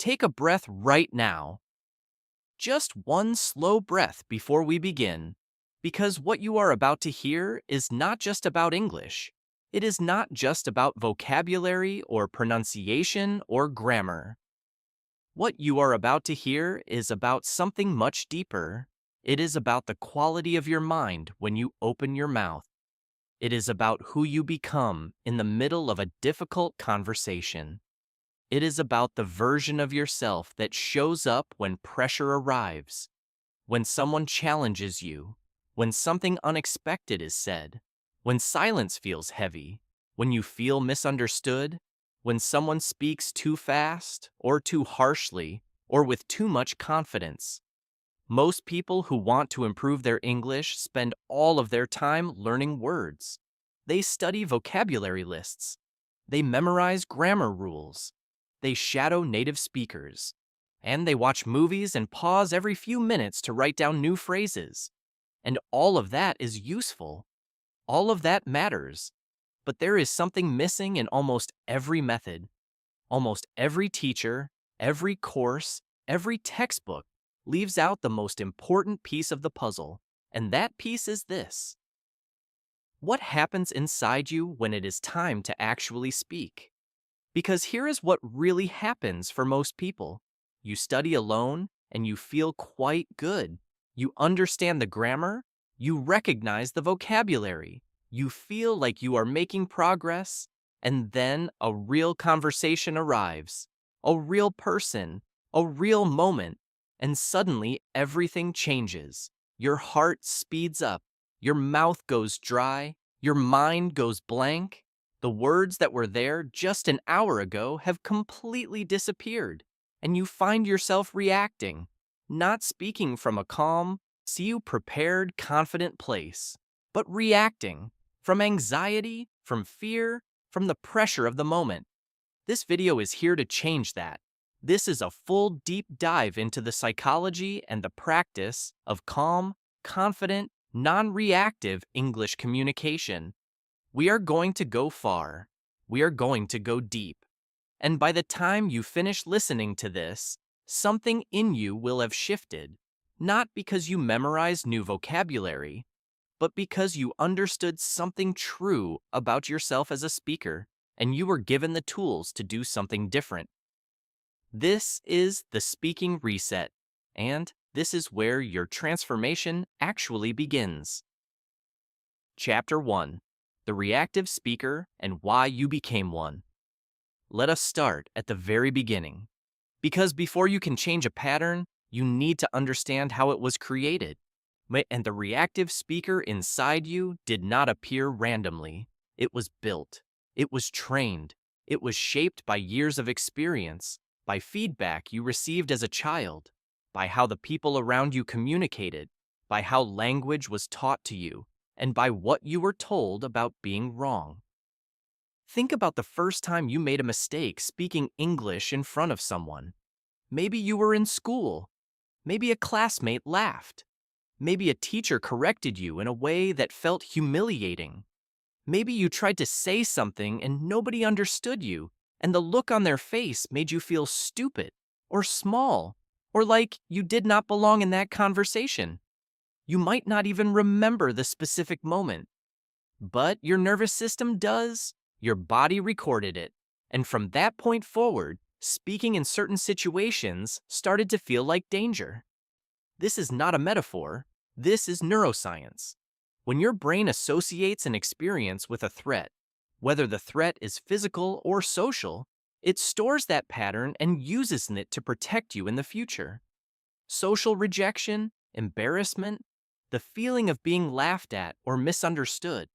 take a breath right now. Just one slow breath before we begin, because what you are about to hear is not just about English. It is not just about vocabulary or pronunciation or grammar. What you are about to hear is about something much deeper. It is about the quality of your mind when you open your mouth. It is about who you become in the middle of a difficult conversation. It is about the version of yourself that shows up when pressure arrives, when someone challenges you, when something unexpected is said, when silence feels heavy, when you feel misunderstood, when someone speaks too fast or too harshly or with too much confidence. Most people who want to improve their English spend all of their time learning words. They study vocabulary lists. They memorize grammar rules. They shadow native speakers. And they watch movies and pause every few minutes to write down new phrases. And all of that is useful. All of that matters. But there is something missing in almost every method. Almost every teacher, every course, every textbook leaves out the most important piece of the puzzle, and that piece is this. What happens inside you when it is time to actually speak? Because here is what really happens for most people. You study alone, and you feel quite good. You understand the grammar, you recognize the vocabulary, you feel like you are making progress, and then a real conversation arrives, a real person, a real moment, and suddenly everything changes. Your heart speeds up, your mouth goes dry, your mind goes blank. The words that were there just an hour ago have completely disappeared, and you find yourself reacting, not speaking from a calm, see you prepared, confident place, but reacting from anxiety, from fear, from the pressure of the moment. This video is here to change that. This is a full deep dive into the psychology and the practice of calm, confident, non-reactive English communication. We are going to go far. We are going to go deep. And by the time you finish listening to this, something in you will have shifted, not because you memorized new vocabulary, but because you understood something true about yourself as a speaker, and you were given the tools to do something different. This is the speaking reset, and this is where your transformation actually begins. Chapter 1. The Reactive Speaker and Why You Became One. Let us start at the very beginning. Because before you can change a pattern, you need to understand how it was created. And the reactive speaker inside you did not appear randomly. It was built. It was trained. It was shaped by years of experience, by feedback you received as a child, by how the people around you communicated, by how language was taught to you, and by what you were told about being wrong. Think about the first time you made a mistake speaking English in front of someone. Maybe you were in school. Maybe a classmate laughed. Maybe a teacher corrected you in a way that felt humiliating. Maybe you tried to say something and nobody understood you, and the look on their face made you feel stupid, or small, or like you did not belong in that conversation. You might not even remember the specific moment, but your nervous system does. Your body recorded it, and from that point forward, speaking in certain situations started to feel like danger. This is not a metaphor. This is neuroscience. When your brain associates an experience with a threat, whether the threat is physical or social, it stores that pattern and uses it to protect you in the future. Social rejection, embarrassment, the feeling of being laughed at or misunderstood.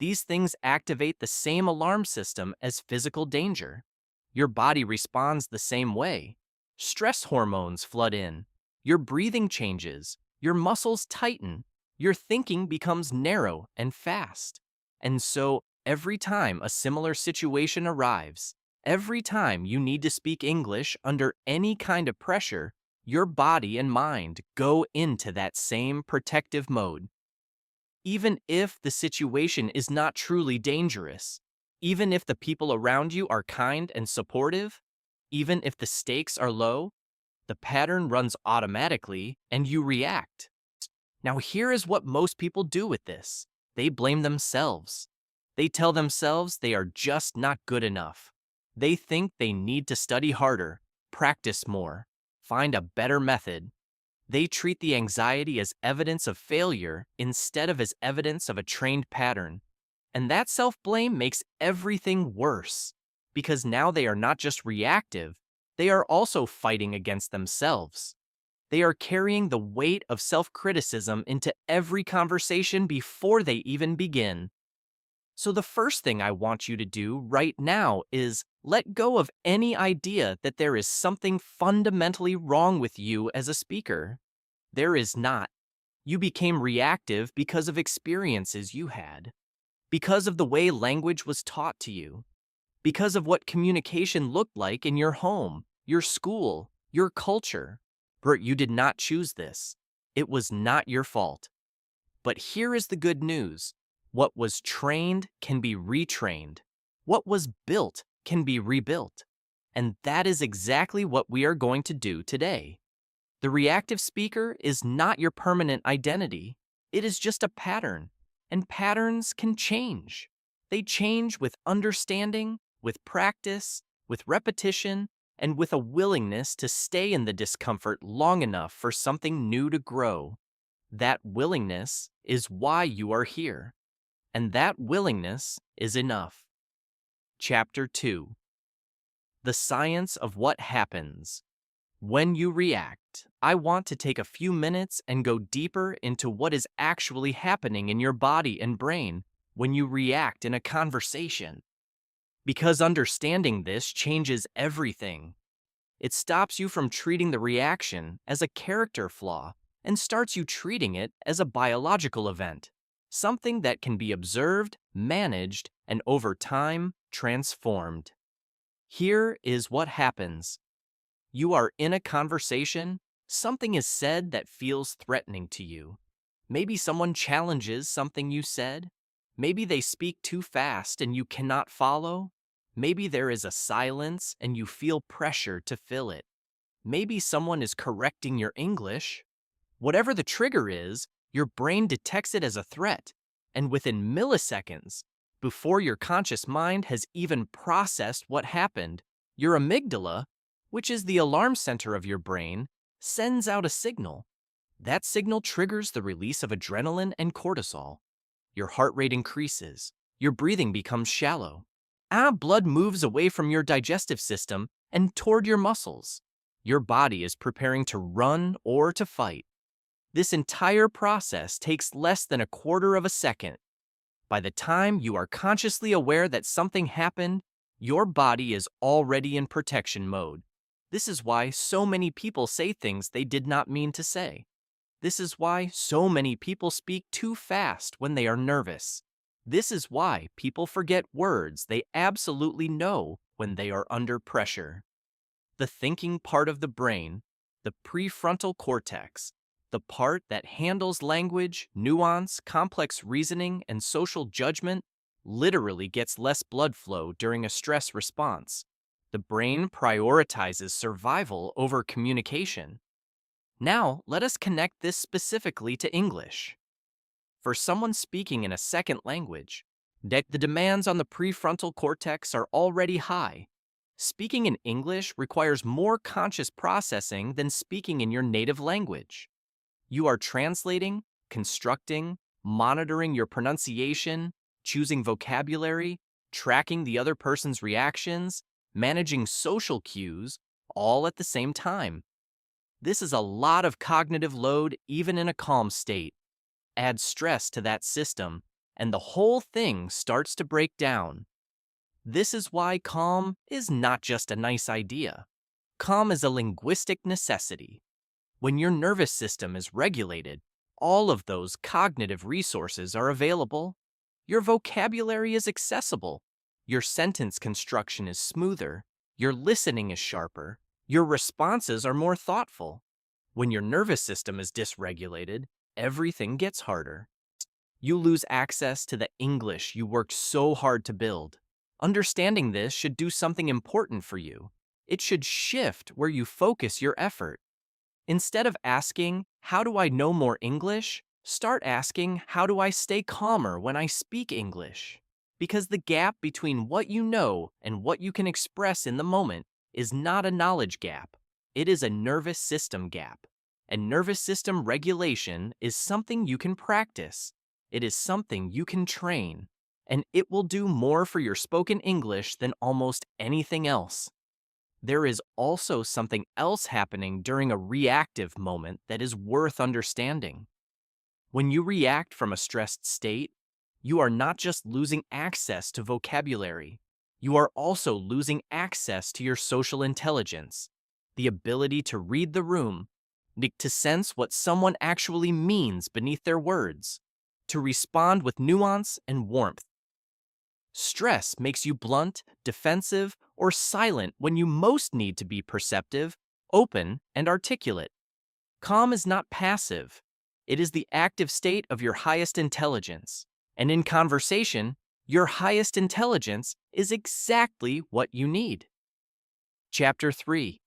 These things activate the same alarm system as physical danger. Your body responds the same way. Stress hormones flood in. Your breathing changes. Your muscles tighten. Your thinking becomes narrow and fast. And so, every time a similar situation arrives, every time you need to speak English under any kind of pressure, your body and mind go into that same protective mode. Even if the situation is not truly dangerous, even if the people around you are kind and supportive, Even if the stakes are low, the pattern runs automatically and you react. Now, here is what most people do with this. They blame themselves. They tell themselves they are just not good enough. They think they need to study harder, practice more, find a better method. They treat the anxiety as evidence of failure instead of as evidence of a trained pattern. And that self-blame makes everything worse, because now they are not just reactive, they are also fighting against themselves. They are carrying the weight of self-criticism into every conversation before they even begin. So the first thing I want you to do right now is let go of any idea that there is something fundamentally wrong with you as a speaker. There is not. You became reactive because of experiences you had, because of the way language was taught to you, because of what communication looked like in your home, your school, your culture. Bert, you did not choose this. It was not your fault. But here is the good news. What was trained can be retrained. What was built can be rebuilt. And that is exactly what we are going to do today. The reactive speaker is not your permanent identity. It is just a pattern. And patterns can change. They change with understanding, with practice, with repetition, and with a willingness to stay in the discomfort long enough for something new to grow. That willingness is why you are here. And that willingness is enough. Chapter 2. The Science of What Happens. When you react, I want to take a few minutes and go deeper into what is actually happening in your body and brain when you react in a conversation. Because understanding this changes everything. It stops you from treating the reaction as a character flaw and starts you treating it as a biological event, something that can be observed, managed, and over time, transformed. Here is what happens. You are in a conversation, something is said that feels threatening to you. Maybe someone challenges something you said. Maybe they speak too fast and you cannot follow. Maybe there is a silence and you feel pressure to fill it. Maybe someone is correcting your English. Whatever the trigger is, your brain detects it as a threat, and within milliseconds, before your conscious mind has even processed what happened, your amygdala, which is the alarm center of your brain, sends out a signal. That signal triggers the release of adrenaline and cortisol. Your heart rate increases. Your breathing becomes shallow. Blood moves away from your digestive system and toward your muscles. Your body is preparing to run or to fight. This entire process takes less than a quarter of a second. By the time you are consciously aware that something happened, your body is already in protection mode. This is why so many people say things they did not mean to say. This is why so many people speak too fast when they are nervous. This is why people forget words they absolutely know when they are under pressure. The thinking part of the brain, the prefrontal cortex, the part that handles language, nuance, complex reasoning, and social judgment, literally gets less blood flow during a stress response. The brain prioritizes survival over communication. Now, let us connect this specifically to English. For someone speaking in a second language, the demands on the prefrontal cortex are already high. Speaking in English requires more conscious processing than speaking in your native language. You are translating, constructing, monitoring your pronunciation, choosing vocabulary, tracking the other person's reactions, managing social cues, all at the same time. This is a lot of cognitive load even in a calm state. Add stress to that system, and the whole thing starts to break down. This is why calm is not just a nice idea. Calm is a linguistic necessity. When your nervous system is regulated, all of those cognitive resources are available. Your vocabulary is accessible. Your sentence construction is smoother. Your listening is sharper. Your responses are more thoughtful. When your nervous system is dysregulated, everything gets harder. You lose access to the English you worked so hard to build. Understanding this should do something important for you. It should shift where you focus your effort. Instead of asking, "How do I know more English?" start asking, "How do I stay calmer when I speak English?" Because the gap between what you know and what you can express in the moment is not a knowledge gap. It is a nervous system gap. And nervous system regulation is something you can practice. It is something you can train. And it will do more for your spoken English than almost anything else. There is also something else happening during a reactive moment that is worth understanding. When you react from a stressed state, you are not just losing access to vocabulary, you are also losing access to your social intelligence, the ability to read the room, to sense what someone actually means beneath their words, to respond with nuance and warmth. Stress makes you blunt, defensive, or silent when you most need to be perceptive, open, and articulate. Calm is not passive. It is the active state of your highest intelligence. And in conversation, your highest intelligence is exactly what you need. Chapter 3.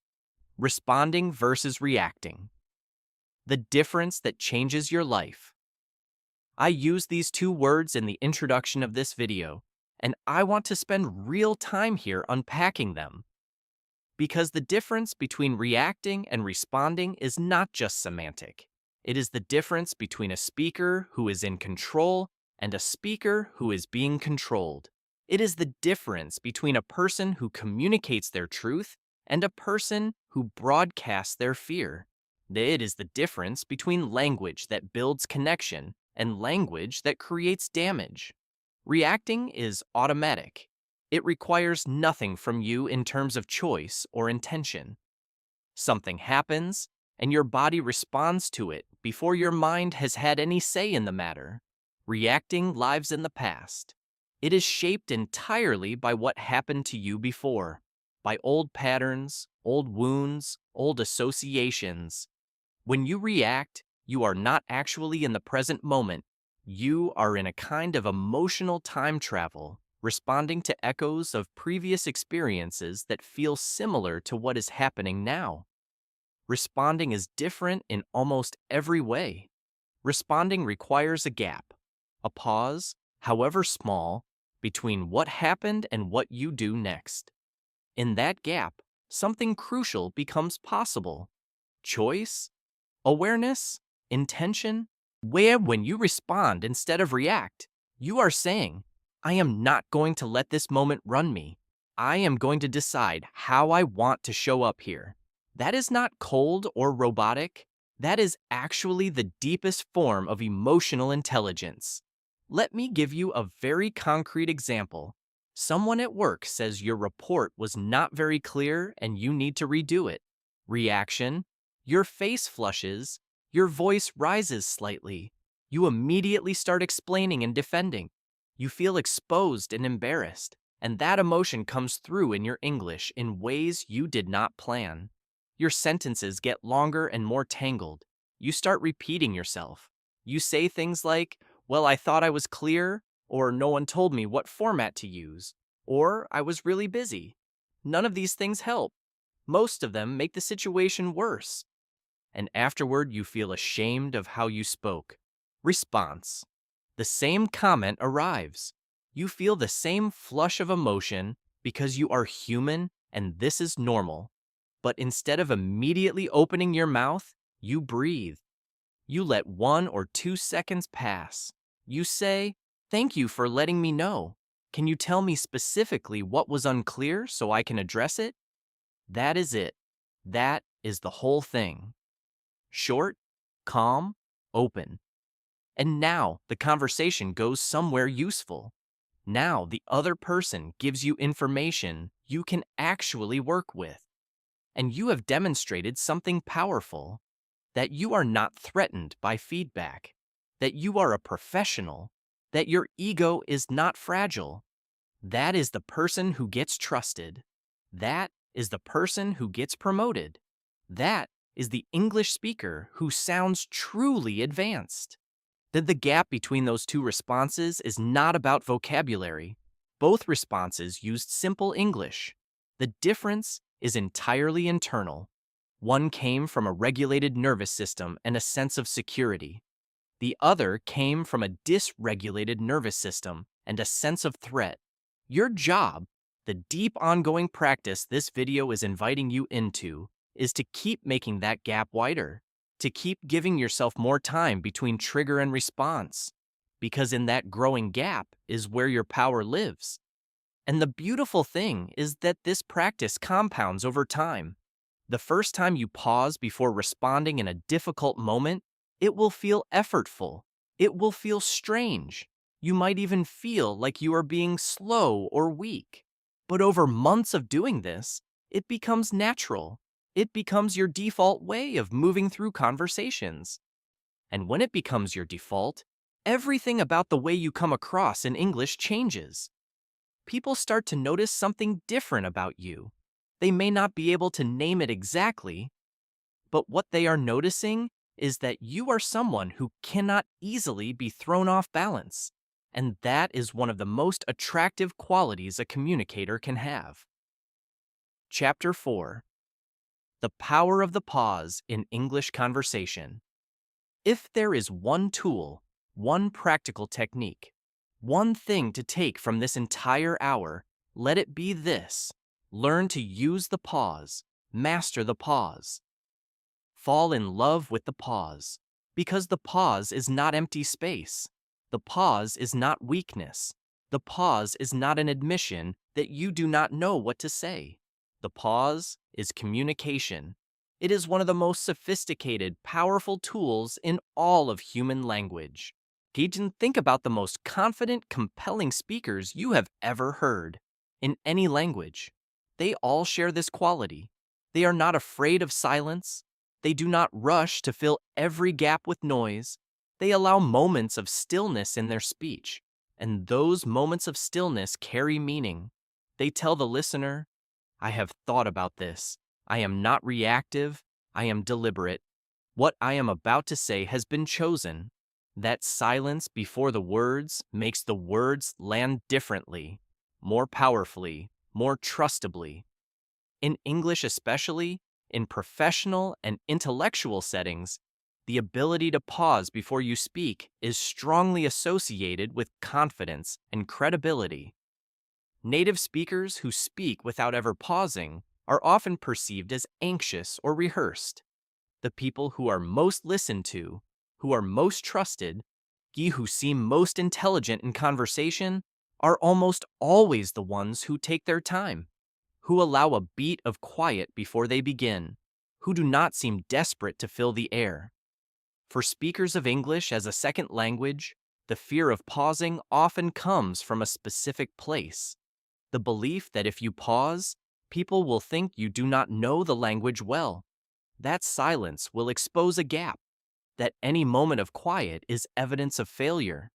Responding versus reacting. The difference that changes your life. I use these two words in the introduction of this video, and I want to spend real time here unpacking them. Because the difference between reacting and responding is not just semantic. It is the difference between a speaker who is in control and a speaker who is being controlled. It is the difference between a person who communicates their truth and a person who broadcasts their fear. It is the difference between language that builds connection and language that creates damage. Reacting is automatic. It requires nothing from you in terms of choice or intention. Something happens, and your body responds to it before your mind has had any say in the matter. Reacting lives in the past. It is shaped entirely by what happened to you before, by old patterns, old wounds, old associations. When you react, you are not actually in the present moment. You are in a kind of emotional time travel, responding to echoes of previous experiences that feel similar to what is happening now. Responding is different in almost every way. Responding requires a gap, a pause, however small, between what happened and what you do next. In that gap, something crucial becomes possible. Choice, awareness, intention, where when you respond instead of react, you are saying, "I am not going to let this moment run me. I am going to decide how I want to show up here." That is not cold or robotic. That is actually the deepest form of emotional intelligence. Let me give you a very concrete example. Someone at work says your report was not very clear and you need to redo it. Reaction: your face flushes, your voice rises slightly. You immediately start explaining and defending. You feel exposed and embarrassed, and that emotion comes through in your English in ways you did not plan. Your sentences get longer and more tangled. You start repeating yourself. You say things like, "Well, I thought I was clear," or "No one told me what format to use," or "I was really busy." None of these things help. Most of them make the situation worse. And afterward you feel ashamed of how you spoke. Response: the same comment arrives. You feel the same flush of emotion because you are human and this is normal. But instead of immediately opening your mouth, you breathe. You let 1 or 2 seconds pass. You say, "Thank you for letting me know. Can you tell me specifically what was unclear so I can address it?" That is it. That is the whole thing. Short, calm, open. And now the conversation goes somewhere useful. Now the other person gives you information you can actually work with. And you have demonstrated something powerful, that you are not threatened by feedback, that you are a professional, that your ego is not fragile. That is the person who gets trusted. That is the person who gets promoted. That is the English speaker who sounds truly advanced. That the gap between those two responses is not about vocabulary. Both responses used simple English. The difference is entirely internal. One came from a regulated nervous system and a sense of security. The other came from a dysregulated nervous system and a sense of threat. Your job, the deep ongoing practice this video is inviting you into, is to keep making that gap wider, to keep giving yourself more time between trigger and response, because in that growing gap is where your power lives. And the beautiful thing is that this practice compounds over time. The first time you pause before responding in a difficult moment, it will feel effortful. It will feel strange. You might even feel like you are being slow or weak. But over months of doing this, it becomes natural. It becomes your default way of moving through conversations. And when it becomes your default, everything about the way you come across in English changes. People start to notice something different about you. They may not be able to name it exactly, but what they are noticing is that you are someone who cannot easily be thrown off balance. And that is one of the most attractive qualities a communicator can have. Chapter 4. The Power of the Pause in English Conversation. If there is one tool, one practical technique, one thing to take from this entire hour, let it be this: learn to use the pause, master the pause. Fall in love with the pause, because the pause is not empty space. The pause is not weakness. The pause is not an admission that you do not know what to say. The pause is communication. It is one of the most sophisticated, powerful tools in all of human language. Think about the most confident, compelling speakers you have ever heard in any language. They all share this quality. They are not afraid of silence. They do not rush to fill every gap with noise. They allow moments of stillness in their speech, and those moments of stillness carry meaning. They tell the listener, I have thought about this. I am not reactive. I am deliberate. What I am about to say has been chosen. That silence before the words makes the words land differently, more powerfully, more trustably. In English especially, in professional and intellectual settings, the ability to pause before you speak is strongly associated with confidence and credibility. Native speakers who speak without ever pausing are often perceived as anxious or rehearsed. The people who are most listened to, who are most trusted, who seem most intelligent in conversation, are almost always the ones who take their time, who allow a beat of quiet before they begin, who do not seem desperate to fill the air. For speakers of English as a second language, the fear of pausing often comes from a specific place. The belief that if you pause, people will think you do not know the language well. That silence will expose a gap. That any moment of quiet is evidence of failure.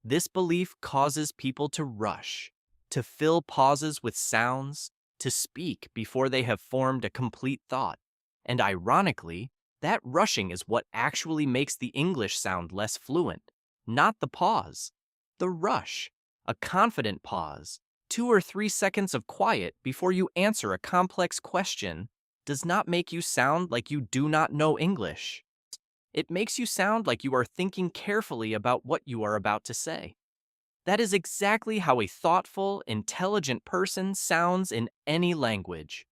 This belief causes people to rush, to fill pauses with sounds, to speak before they have formed a complete thought. And ironically, that rushing is what actually makes the English sound less fluent, not the pause. The rush, a confident pause, 2 or 3 seconds of quiet before you answer a complex question, does not make you sound like you do not know English. It makes you sound like you are thinking carefully about what you are about to say. That is exactly how a thoughtful, intelligent person sounds in any language.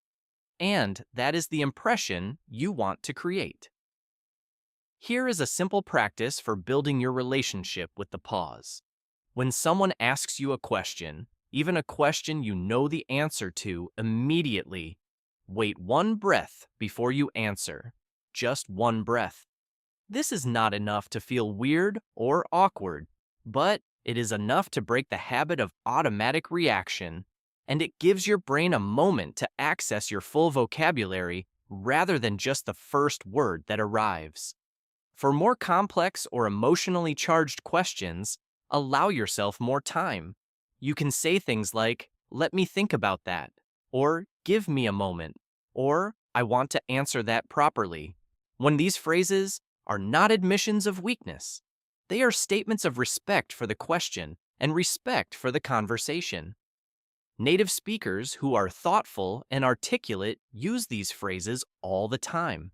And that is the impression you want to create. Here is a simple practice for building your relationship with the pause. When someone asks you a question, even a question you know the answer to immediately, wait one breath before you answer. Just one breath. This is not enough to feel weird or awkward, but it is enough to break the habit of automatic reaction, and it gives your brain a moment to access your full vocabulary rather than just the first word that arrives. For more complex or emotionally charged questions, allow yourself more time. You can say things like, "Let me think about that," or "Give me a moment," or "I want to answer that properly." When these phrases are not admissions of weakness. They are statements of respect for the question and respect for the conversation. Native speakers who are thoughtful and articulate use these phrases all the time.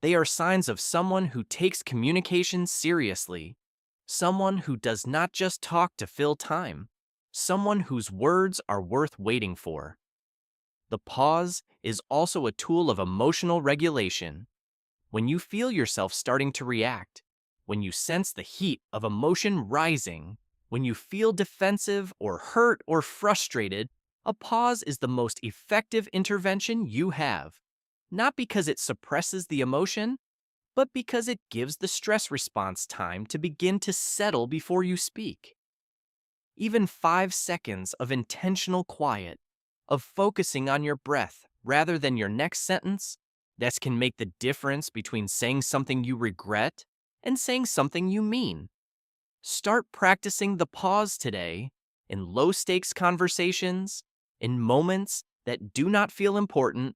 They are signs of someone who takes communication seriously, someone who does not just talk to fill time, someone whose words are worth waiting for. The pause is also a tool of emotional regulation. When you feel yourself starting to react, when you sense the heat of emotion rising, when you feel defensive or hurt or frustrated, a pause is the most effective intervention you have. Not because it suppresses the emotion, but because it gives the stress response time to begin to settle before you speak. Even 5 seconds of intentional quiet, of focusing on your breath rather than your next sentence, that can make the difference between saying something you regret and saying something you mean. Start practicing the pause today in low-stakes conversations, in moments that do not feel important.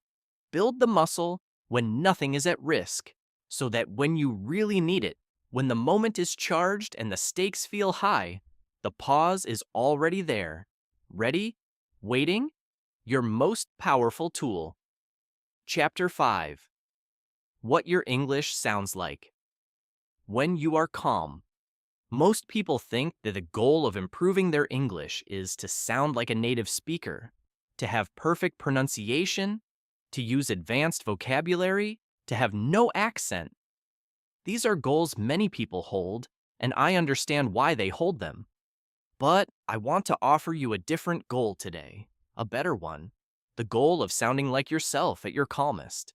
Build the muscle when nothing is at risk, so that when you really need it, when the moment is charged and the stakes feel high, the pause is already there, ready, waiting, your most powerful tool. Chapter 5. What your English sounds like. When you are calm. Most people think that the goal of improving their English is to sound like a native speaker, to have perfect pronunciation, to use advanced vocabulary, to have no accent. These are goals many people hold, and I understand why they hold them. But I want to offer you a different goal today, a better one, the goal of sounding like yourself at your calmest.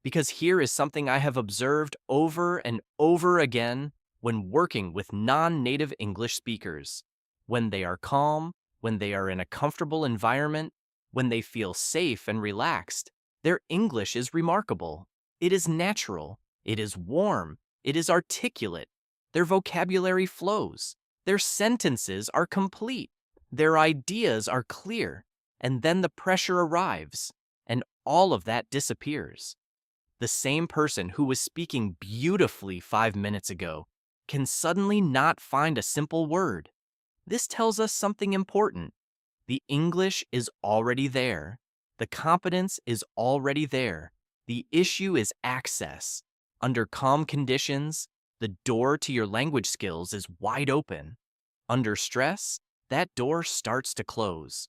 Because here is something I have observed over and over again when working with non-native English speakers. When they are calm, when they are in a comfortable environment, when they feel safe and relaxed, their English is remarkable. It is natural, it is warm, it is articulate, their vocabulary flows, their sentences are complete, their ideas are clear, and then the pressure arrives, and all of that disappears. The same person who was speaking beautifully 5 minutes ago can suddenly not find a simple word. This tells us something important. The English is already there. The competence is already there. The issue is access. Under calm conditions, the door to your language skills is wide open. Under stress, that door starts to close.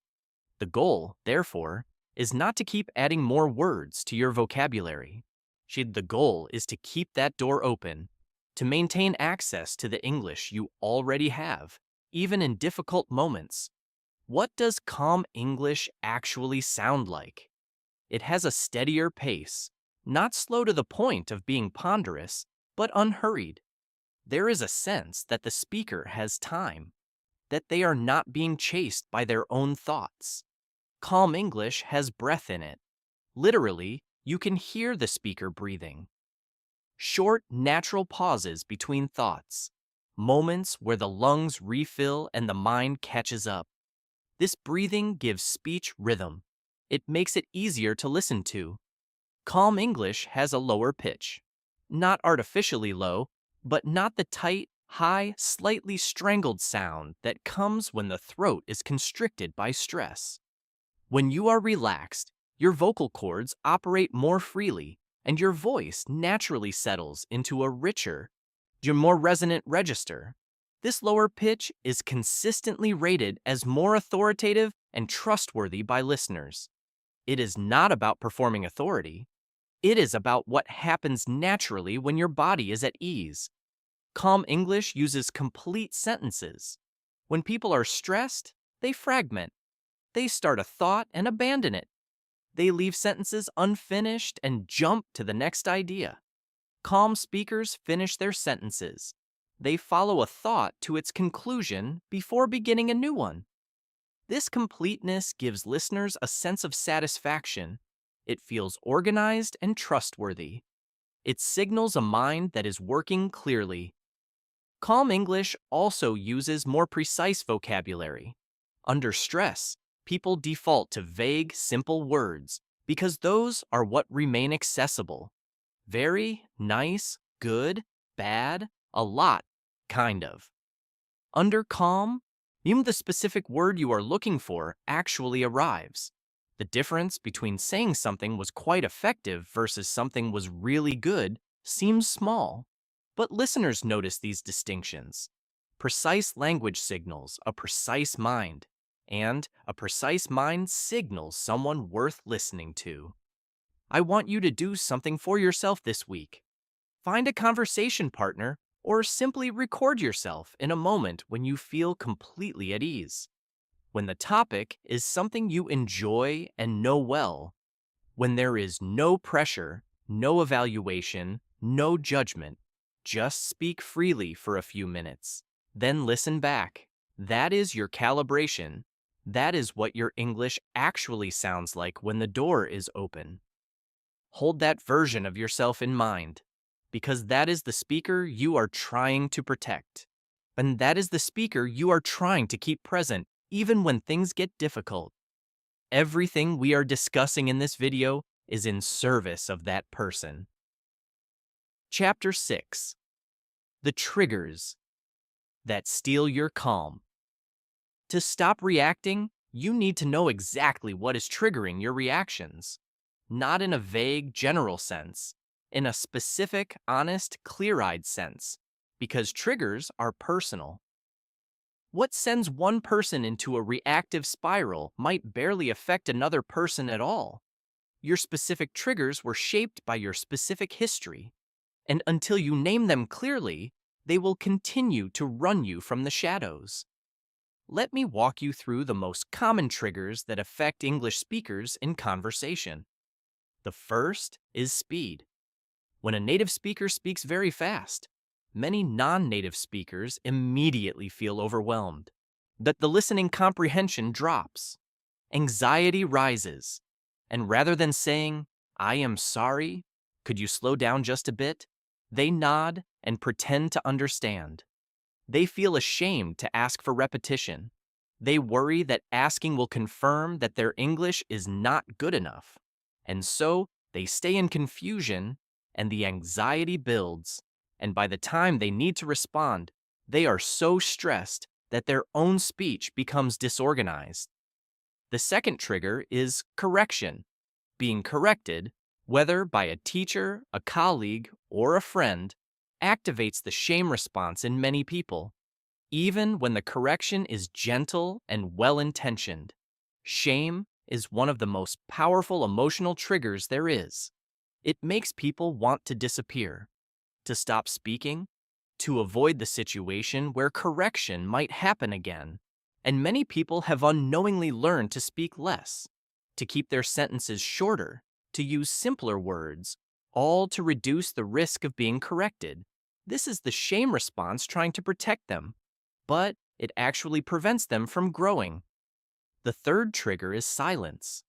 The goal, therefore, is not to keep adding more words to your vocabulary. The goal is to keep that door open, to maintain access to the English you already have, even in difficult moments. What does calm English actually sound like? It has a steadier pace, not slow to the point of being ponderous, but unhurried. There is a sense that the speaker has time, that they are not being chased by their own thoughts. Calm English has breath in it. Literally, you can hear the speaker breathing. Short, natural pauses between thoughts. Moments where the lungs refill and the mind catches up. This breathing gives speech rhythm. It makes it easier to listen to. Calm English has a lower pitch. Not artificially low, but not the tight, high, slightly strangled sound that comes when the throat is constricted by stress. When you are relaxed, your vocal cords operate more freely, and your voice naturally settles into a richer, more resonant register. This lower pitch is consistently rated as more authoritative and trustworthy by listeners. It is not about performing authority. It is about what happens naturally when your body is at ease. Calm English uses complete sentences. When people are stressed, they fragment. They start a thought and abandon it. They leave sentences unfinished and jump to the next idea. Calm speakers finish their sentences. They follow a thought to its conclusion before beginning a new one. This completeness gives listeners a sense of satisfaction. It feels organized and trustworthy. It signals a mind that is working clearly. Calm English also uses more precise vocabulary. Under stress, people default to vague, simple words because those are what remain accessible. Very, nice, good, bad, a lot, kind of. Under calm, Even the specific word you are looking for actually arrives. The difference between saying something was quite effective versus something was really good seems small, but listeners notice these distinctions. Precise language signals a precise mind, and a precise mind signals someone worth listening to. I want you to do something for yourself this week. Find a conversation partner or simply record yourself in a moment when you feel completely at ease. When the topic is something you enjoy and know well, when there is no pressure, no evaluation, no judgment, just speak freely for a few minutes. Then listen back. That is your calibration. That is what your English actually sounds like when the door is open. Hold that version of yourself in mind, because that is the speaker you are trying to protect. And that is the speaker you are trying to keep present, even when things get difficult. Everything we are discussing in this video is in service of that person. Chapter 6. The triggers that steal your calm. To stop reacting, you need to know exactly what is triggering your reactions. Not in a vague, general sense, in a specific, honest, clear-eyed sense, because triggers are personal. What sends one person into a reactive spiral might barely affect another person at all. Your specific triggers were shaped by your specific history, and until you name them clearly, they will continue to run you from the shadows. Let me walk you through the most common triggers that affect English speakers in conversation. The first is speed. When a native speaker speaks very fast, many non-native speakers immediately feel overwhelmed. That the listening comprehension drops. Anxiety rises. And rather than saying, "I am sorry, could you slow down just a bit?" they nod and pretend to understand. They feel ashamed to ask for repetition. They worry that asking will confirm that their English is not good enough. And so they stay in confusion, and the anxiety builds. And by the time they need to respond, they are so stressed that their own speech becomes disorganized. The second trigger is correction. Being corrected, whether by a teacher, a colleague, or a friend, activates the shame response in many people. Even when the correction is gentle and well-intentioned, shame is one of the most powerful emotional triggers there is. It makes people want to disappear, to stop speaking, to avoid the situation where correction might happen again. And many people have unknowingly learned to speak less, to keep their sentences shorter, to use simpler words, all to reduce the risk of being corrected. This is the shame response trying to protect them, but it actually prevents them from growing. The third trigger is silence.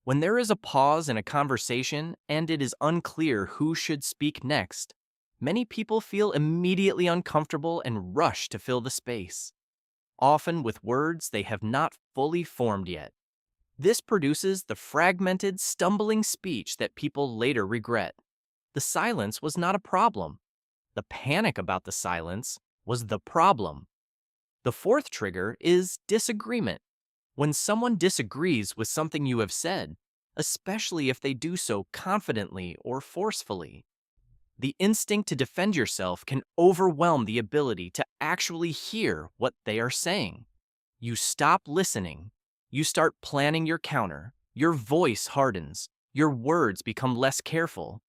When there is a pause in a conversation and it is unclear who should speak next, many people feel immediately uncomfortable and rush to fill the space, often with words they have not fully formed yet. This produces the fragmented, stumbling speech that people later regret. The silence was not a problem. The panic about the silence was the problem. The fourth trigger is disagreement. When someone disagrees with something you have said, especially if they do so confidently or forcefully, the instinct to defend yourself can overwhelm the ability to actually hear what they are saying. You stop listening. You start planning your counter. Your voice hardens. Your words become less careful.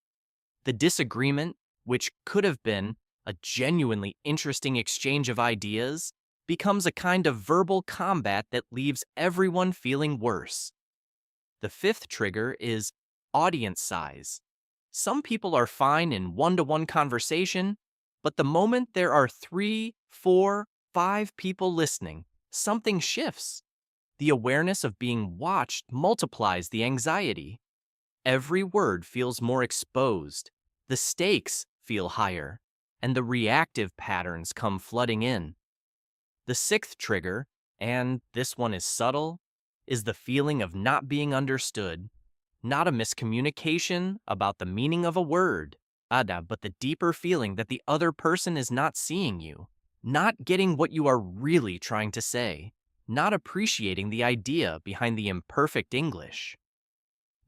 The disagreement, which could have been a genuinely interesting exchange of ideas, becomes a kind of verbal combat that leaves everyone feeling worse. The fifth trigger is audience size. Some people are fine in one-to-one conversation, but the moment there are 3, 4, 5 people listening, something shifts. The awareness of being watched multiplies the anxiety. Every word feels more exposed. The stakes feel higher, and the reactive patterns come flooding in. The sixth trigger, and this one is subtle, is the feeling of not being understood. Not a miscommunication about the meaning of a word, but the deeper feeling that the other person is not seeing you, not getting what you are really trying to say, not appreciating the idea behind the imperfect English.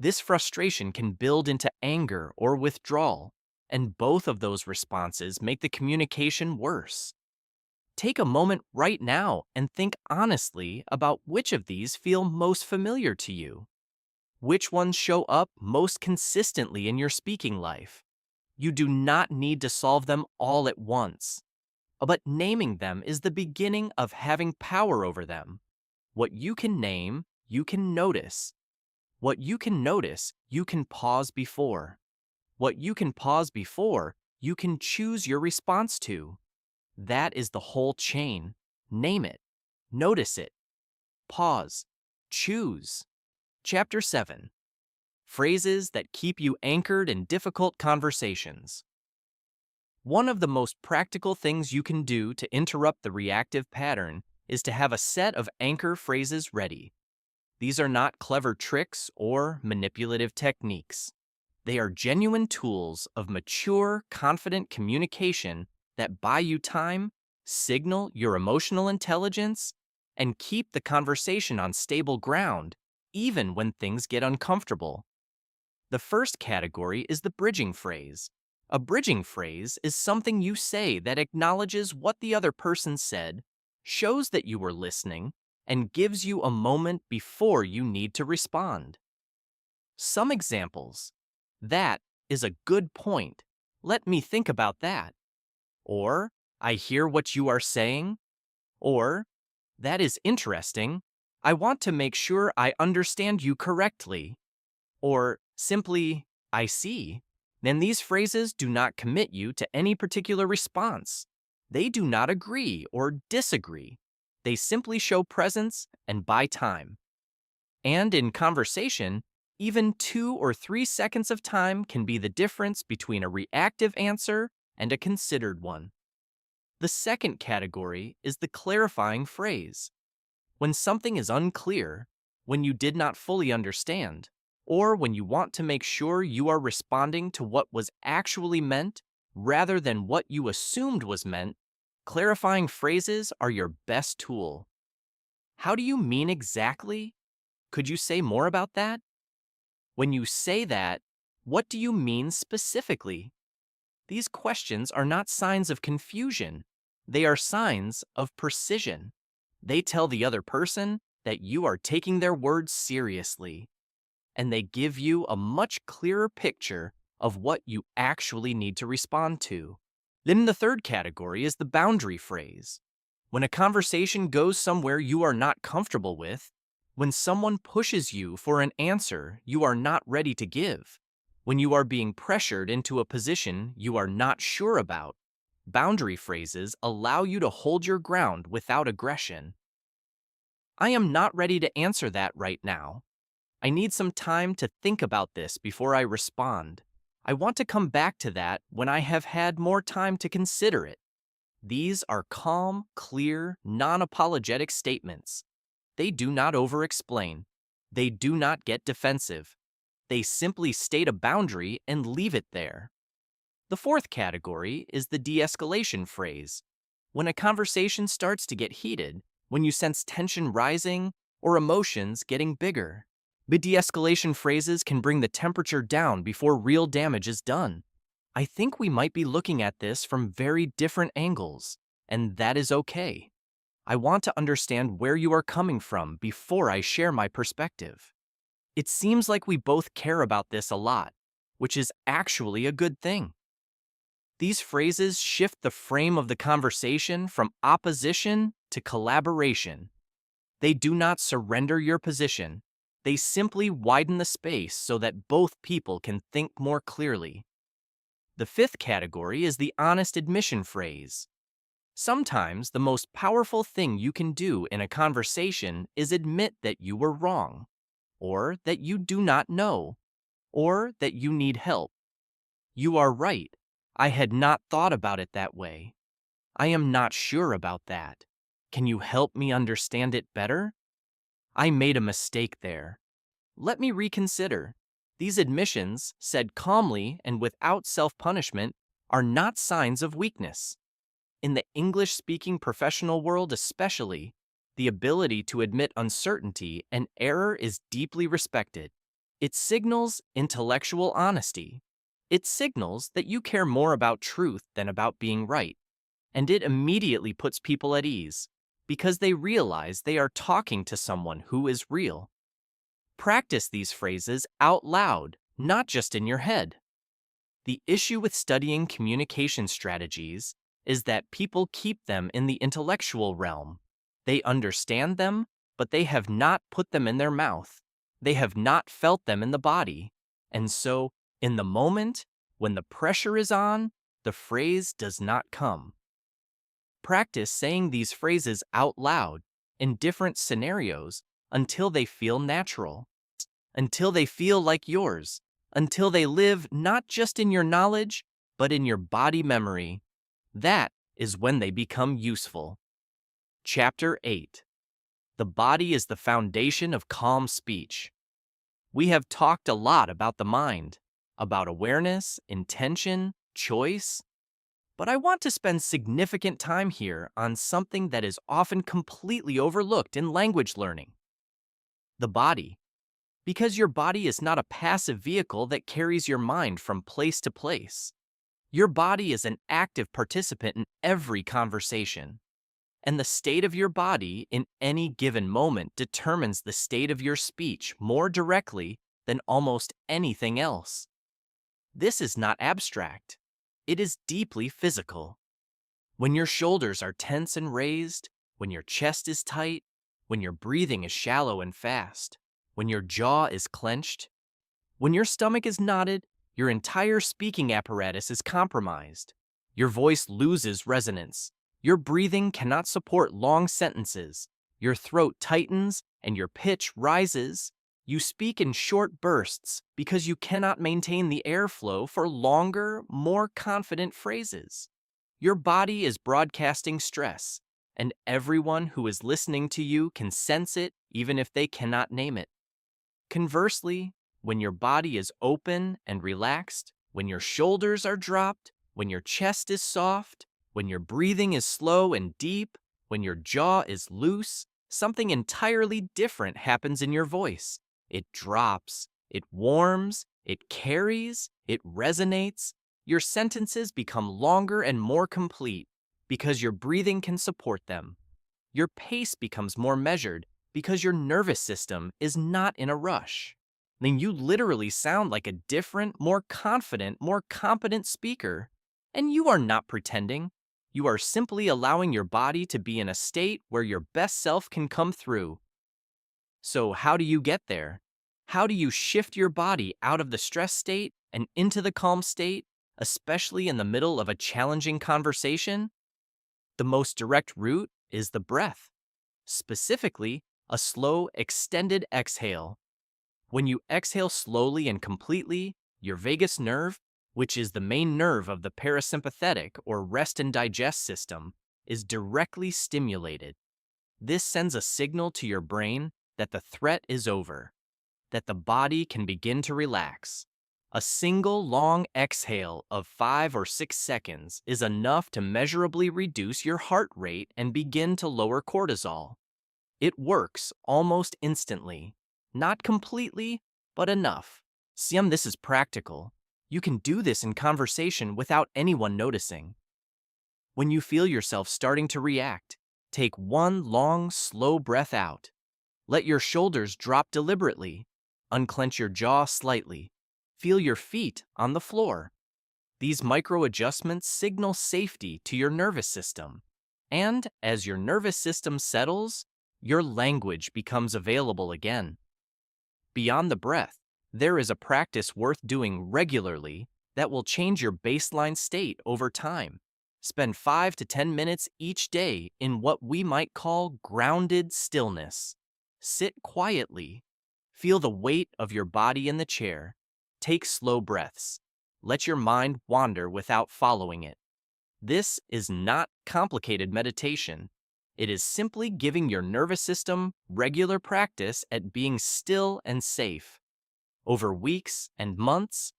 This frustration can build into anger or withdrawal, and both of those responses make the communication worse. Take a moment right now and think honestly about which of these feel most familiar to you. Which ones show up most consistently in your speaking life? You do not need to solve them all at once, but naming them is the beginning of having power over them. What you can name, you can notice. What you can notice, you can pause before. What you can pause before, you can choose your response to. That is the whole chain. Name it. Notice it. Pause. Choose. Chapter 7. Phrases that keep you anchored in difficult conversations. One of the most practical things you can do to interrupt the reactive pattern is to have a set of anchor phrases ready. These are not clever tricks or manipulative techniques. They are genuine tools of mature, confident communication that buy you time, signal your emotional intelligence, and keep the conversation on stable ground, even when things get uncomfortable. The first category is the bridging phrase. A bridging phrase is something you say that acknowledges what the other person said, shows that you were listening, and gives you a moment before you need to respond. Some examples. That is a good point. Let me think about that. Or, I hear what you are saying. Or, that is interesting. I want to make sure I understand you correctly. Or, simply, I see. Then these phrases do not commit you to any particular response. They do not agree or disagree. They simply show presence and buy time. And in conversation, even 2 or 3 seconds of time can be the difference between a reactive answer and a considered one. The second category is the clarifying phrase. When something is unclear, when you did not fully understand, or when you want to make sure you are responding to what was actually meant rather than what you assumed was meant, clarifying phrases are your best tool. How do you mean exactly? Could you say more about that? When you say that, what do you mean specifically? These questions are not signs of confusion. They are signs of precision. They tell the other person that you are taking their words seriously, and they give you a much clearer picture of what you actually need to respond to. Then the third category is the boundary phrase. When a conversation goes somewhere you are not comfortable with, when someone pushes you for an answer you are not ready to give, when you are being pressured into a position you are not sure about, boundary phrases allow you to hold your ground without aggression. I am not ready to answer that right now. I need some time to think about this before I respond. I want to come back to that when I have had more time to consider it. These are calm, clear, non-apologetic statements. They do not over-explain. They do not get defensive. They simply state a boundary and leave it there. The fourth category is the de-escalation phrase. When a conversation starts to get heated, when you sense tension rising or emotions getting bigger. The de-escalation phrases can bring the temperature down before real damage is done. I think we might be looking at this from very different angles, and that is okay. I want to understand where you are coming from before I share my perspective. It seems like we both care about this a lot, which is actually a good thing. These phrases shift the frame of the conversation from opposition to collaboration. They do not surrender your position. They simply widen the space so that both people can think more clearly. The fifth category is the honest admission phrase. Sometimes the most powerful thing you can do in a conversation is admit that you were wrong, or that you do not know, or that you need help. You are right. I had not thought about it that way. I am not sure about that. Can you help me understand it better? I made a mistake there. Let me reconsider. These admissions, said calmly and without self-punishment, are not signs of weakness. In the English-speaking professional world especially, the ability to admit uncertainty and error is deeply respected. It signals intellectual honesty. It signals that you care more about truth than about being right. And it immediately puts people at ease, because they realize they are talking to someone who is real. Practice these phrases out loud, not just in your head. The issue with studying communication strategies is that people keep them in the intellectual realm. They understand them, but they have not put them in their mouth. They have not felt them in the body. And so, in the moment, when the pressure is on, the phrase does not come. Practice saying these phrases out loud in different scenarios until they feel natural, until they feel like yours, until they live not just in your knowledge, but in your body memory. That is when they become useful. Chapter 8. The body is the foundation of calm speech. We have talked a lot about the mind, about awareness, intention, choice, but I want to spend significant time here on something that is often completely overlooked in language learning. The body. Because your body is not a passive vehicle that carries your mind from place to place. Your body is an active participant in every conversation. And the state of your body in any given moment determines the state of your speech more directly than almost anything else. This is not abstract. It is deeply physical. When your shoulders are tense and raised, when your chest is tight, when your breathing is shallow and fast, when your jaw is clenched, when your stomach is knotted, your entire speaking apparatus is compromised. Your voice loses resonance. Your breathing cannot support long sentences. Your throat tightens and your pitch rises. You speak in short bursts because you cannot maintain the airflow for longer, more confident phrases. Your body is broadcasting stress, and everyone who is listening to you can sense it even if they cannot name it. Conversely, when your body is open and relaxed, when your shoulders are dropped, when your chest is soft, when your breathing is slow and deep, when your jaw is loose, something entirely different happens in your voice. It drops, it warms, it carries, it resonates. Your sentences become longer and more complete because your breathing can support them. Your pace becomes more measured because your nervous system is not in a rush. Then you literally sound like a different, more confident, more competent speaker. And you are not pretending. You are simply allowing your body to be in a state where your best self can come through. So how do you get there? How do you shift your body out of the stress state and into the calm state, especially in the middle of a challenging conversation? The most direct route is the breath. Specifically, a slow, extended exhale. When you exhale slowly and completely, your vagus nerve, which is the main nerve of the parasympathetic or rest and digest system, is directly stimulated. This sends a signal to your brain that the threat is over, that the body can begin to relax. A single long exhale of 5 or 6 seconds is enough to measurably reduce your heart rate and begin to lower cortisol. It works almost instantly. Not completely, but enough. Siam, this is practical. You can do this in conversation without anyone noticing. When you feel yourself starting to react, take one long, slow breath out. Let your shoulders drop deliberately. Unclench your jaw slightly. Feel your feet on the floor. These micro adjustments signal safety to your nervous system. And as your nervous system settles, your language becomes available again. Beyond the breath, there is a practice worth doing regularly that will change your baseline state over time. Spend 5 to 10 minutes each day in what we might call grounded stillness. Sit quietly. Feel the weight of your body in the chair. Take slow breaths. Let your mind wander without following it. This is not complicated meditation. It is simply giving your nervous system regular practice at being still and safe. Over weeks and months,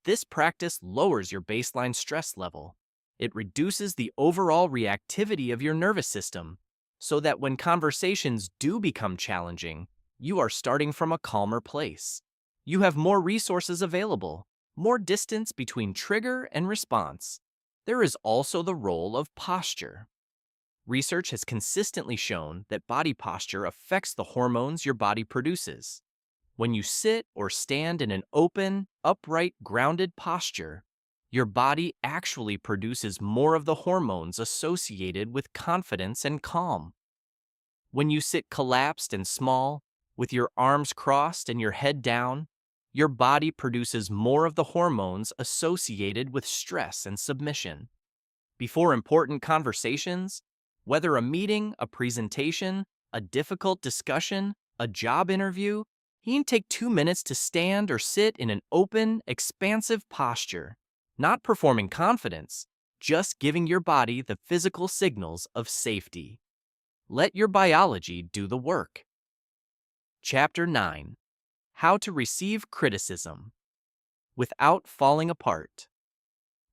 this practice lowers your baseline stress level. It reduces the overall reactivity of your nervous system, so that when conversations do become challenging, you are starting from a calmer place. You have more resources available, more distance between trigger and response. There is also the role of posture. Research has consistently shown that body posture affects the hormones your body produces. When you sit or stand in an open, upright, grounded posture, your body actually produces more of the hormones associated with confidence and calm. When you sit collapsed and small, with your arms crossed and your head down, your body produces more of the hormones associated with stress and submission. Before important conversations, whether a meeting, a presentation, a difficult discussion, a job interview, you can take 2 minutes to stand or sit in an open, expansive posture, not performing confidence, just giving your body the physical signals of safety. Let your biology do the work. Chapter 9. How to Receive Criticism Without Falling Apart.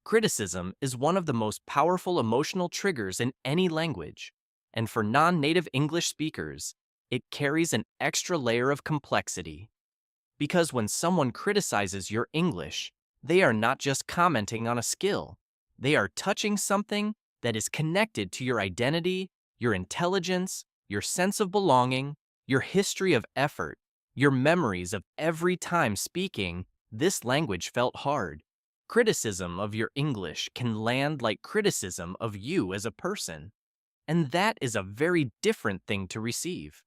Criticism is one of the most powerful emotional triggers in any language, and for non-native English speakers, it carries an extra layer of complexity. Because when someone criticizes your English, they are not just commenting on a skill, they are touching something that is connected to your identity, your intelligence, your sense of belonging, your history of effort, your memories of every time speaking this language felt hard. Criticism of your English can land like criticism of you as a person, and that is a very different thing to receive.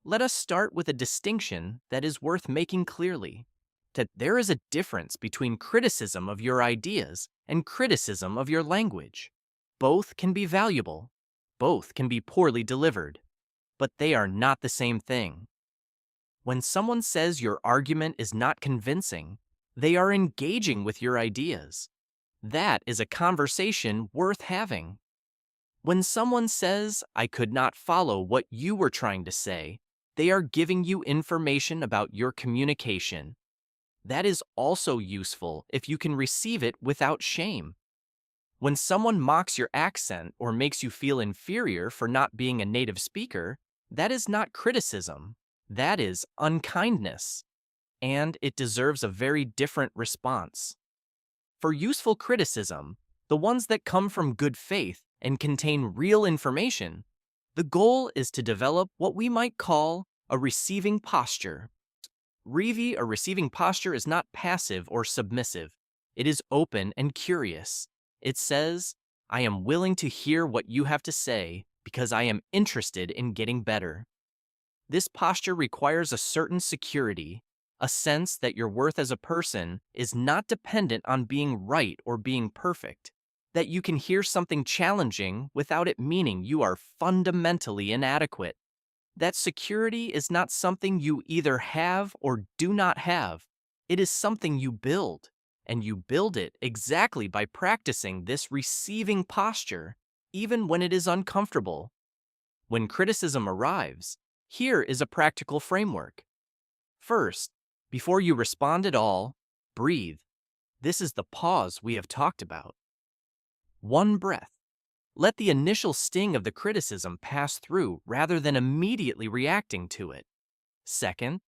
Let us start with a distinction that is worth making clearly, that there is a difference between criticism of your ideas and criticism of your language. Both can be valuable, both can be poorly delivered, but they are not the same thing. When someone says your argument is not convincing, they are engaging with your ideas. That is a conversation worth having. When someone says, I could not follow what you were trying to say, they are giving you information about your communication. That is also useful if you can receive it without shame. When someone mocks your accent or makes you feel inferior for not being a native speaker, that is not criticism. That is unkindness, and it deserves a very different response. For useful criticism, the ones that come from good faith and contain real information, the goal is to develop what we might call a receiving posture. A receiving posture is not passive or submissive. It is open and curious. It says, I am willing to hear what you have to say because I am interested in getting better. This posture requires a certain security, a sense that your worth as a person is not dependent on being right or being perfect, that you can hear something challenging without it meaning you are fundamentally inadequate. That security is not something you either have or do not have. It is something you build, and you build it exactly by practicing this receiving posture, even when it is uncomfortable. When criticism arrives, here is a practical framework. First, before you respond at all, breathe. This is the pause we have talked about. One breath. Let the initial sting of the criticism pass through rather than immediately reacting to it. Second,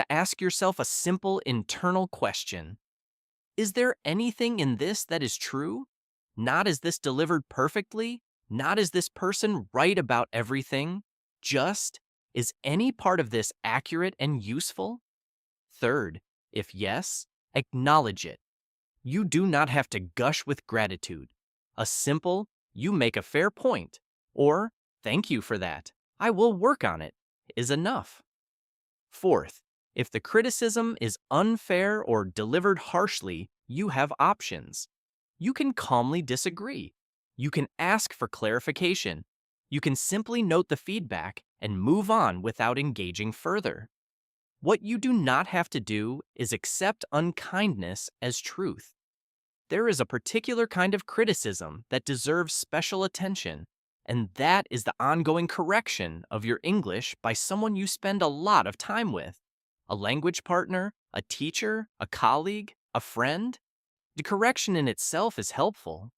ask yourself a simple internal question. Is there anything in this that is true? Not is this delivered perfectly? Not is this person right about everything? Just, is any part of this accurate and useful? Third, if yes, acknowledge it. You do not have to gush with gratitude. A simple, you make a fair point, or thank you for that, I will work on it, is enough. Fourth, if the criticism is unfair or delivered harshly, you have options. You can calmly disagree. You can ask for clarification. You can simply note the feedback and move on without engaging further. What you do not have to do is accept unkindness as truth. There is a particular kind of criticism that deserves special attention, and that is the ongoing correction of your English by someone you spend a lot of time with. A language partner, a teacher, a colleague, a friend. The correction in itself is helpful.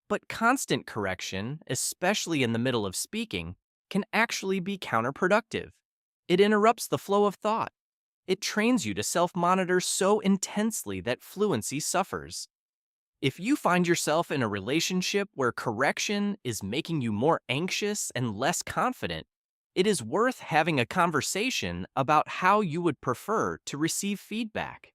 But constant correction, especially in the middle of speaking, can actually be counterproductive. It interrupts the flow of thought. It trains you to self-monitor so intensely that fluency suffers. If you find yourself in a relationship where correction is making you more anxious and less confident, it is worth having a conversation about how you would prefer to receive feedback.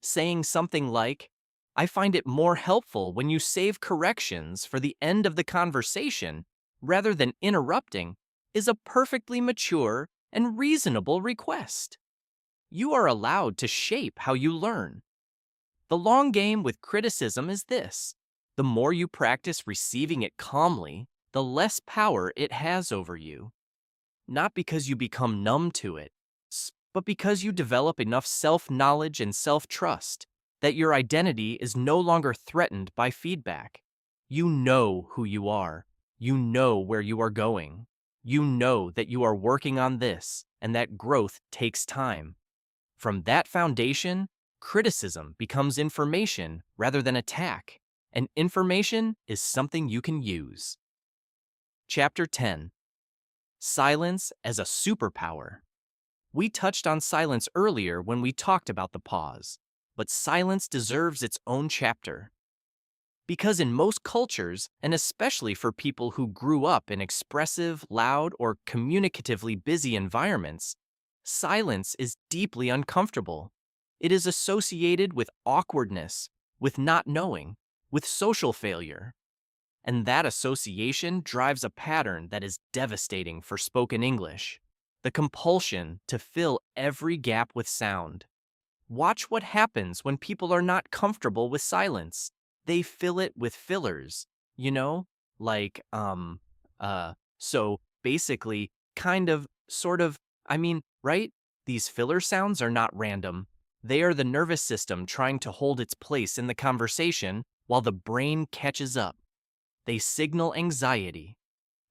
Saying something like, I find it more helpful when you save corrections for the end of the conversation rather than interrupting, is a perfectly mature and reasonable request. You are allowed to shape how you learn. The long game with criticism is this: the more you practice receiving it calmly, the less power it has over you. Not because you become numb to it, but because you develop enough self-knowledge and self-trust that your identity is no longer threatened by feedback. You know who you are. You know where you are going. You know that you are working on this and that growth takes time. From that foundation, criticism becomes information rather than attack, and information is something you can use. Chapter 10. Silence as a superpower. We touched on silence earlier when we talked about the pause, but silence deserves its own chapter. Because in most cultures, and especially for people who grew up in expressive, loud, or communicatively busy environments, silence is deeply uncomfortable. It is associated with awkwardness, with not knowing, with social failure. And that association drives a pattern that is devastating for spoken English: the compulsion to fill every gap with sound. Watch what happens when people are not comfortable with silence. They fill it with fillers, you know? Like, so basically, kind of, sort of, right? These filler sounds are not random. They are the nervous system trying to hold its place in the conversation while the brain catches up. They signal anxiety.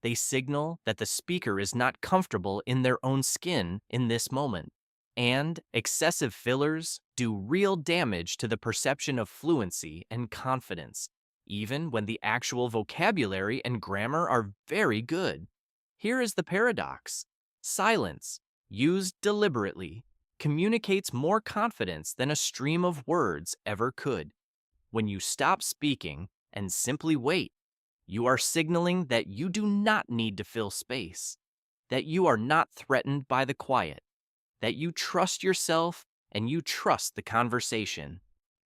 They signal that the speaker is not comfortable in their own skin in this moment. And excessive fillers do real damage to the perception of fluency and confidence, even when the actual vocabulary and grammar are very good. Here is the paradox. Silence, used deliberately, communicates more confidence than a stream of words ever could. When you stop speaking and simply wait, you are signaling that you do not need to fill space, that you are not threatened by the quiet, that you trust yourself and you trust the conversation.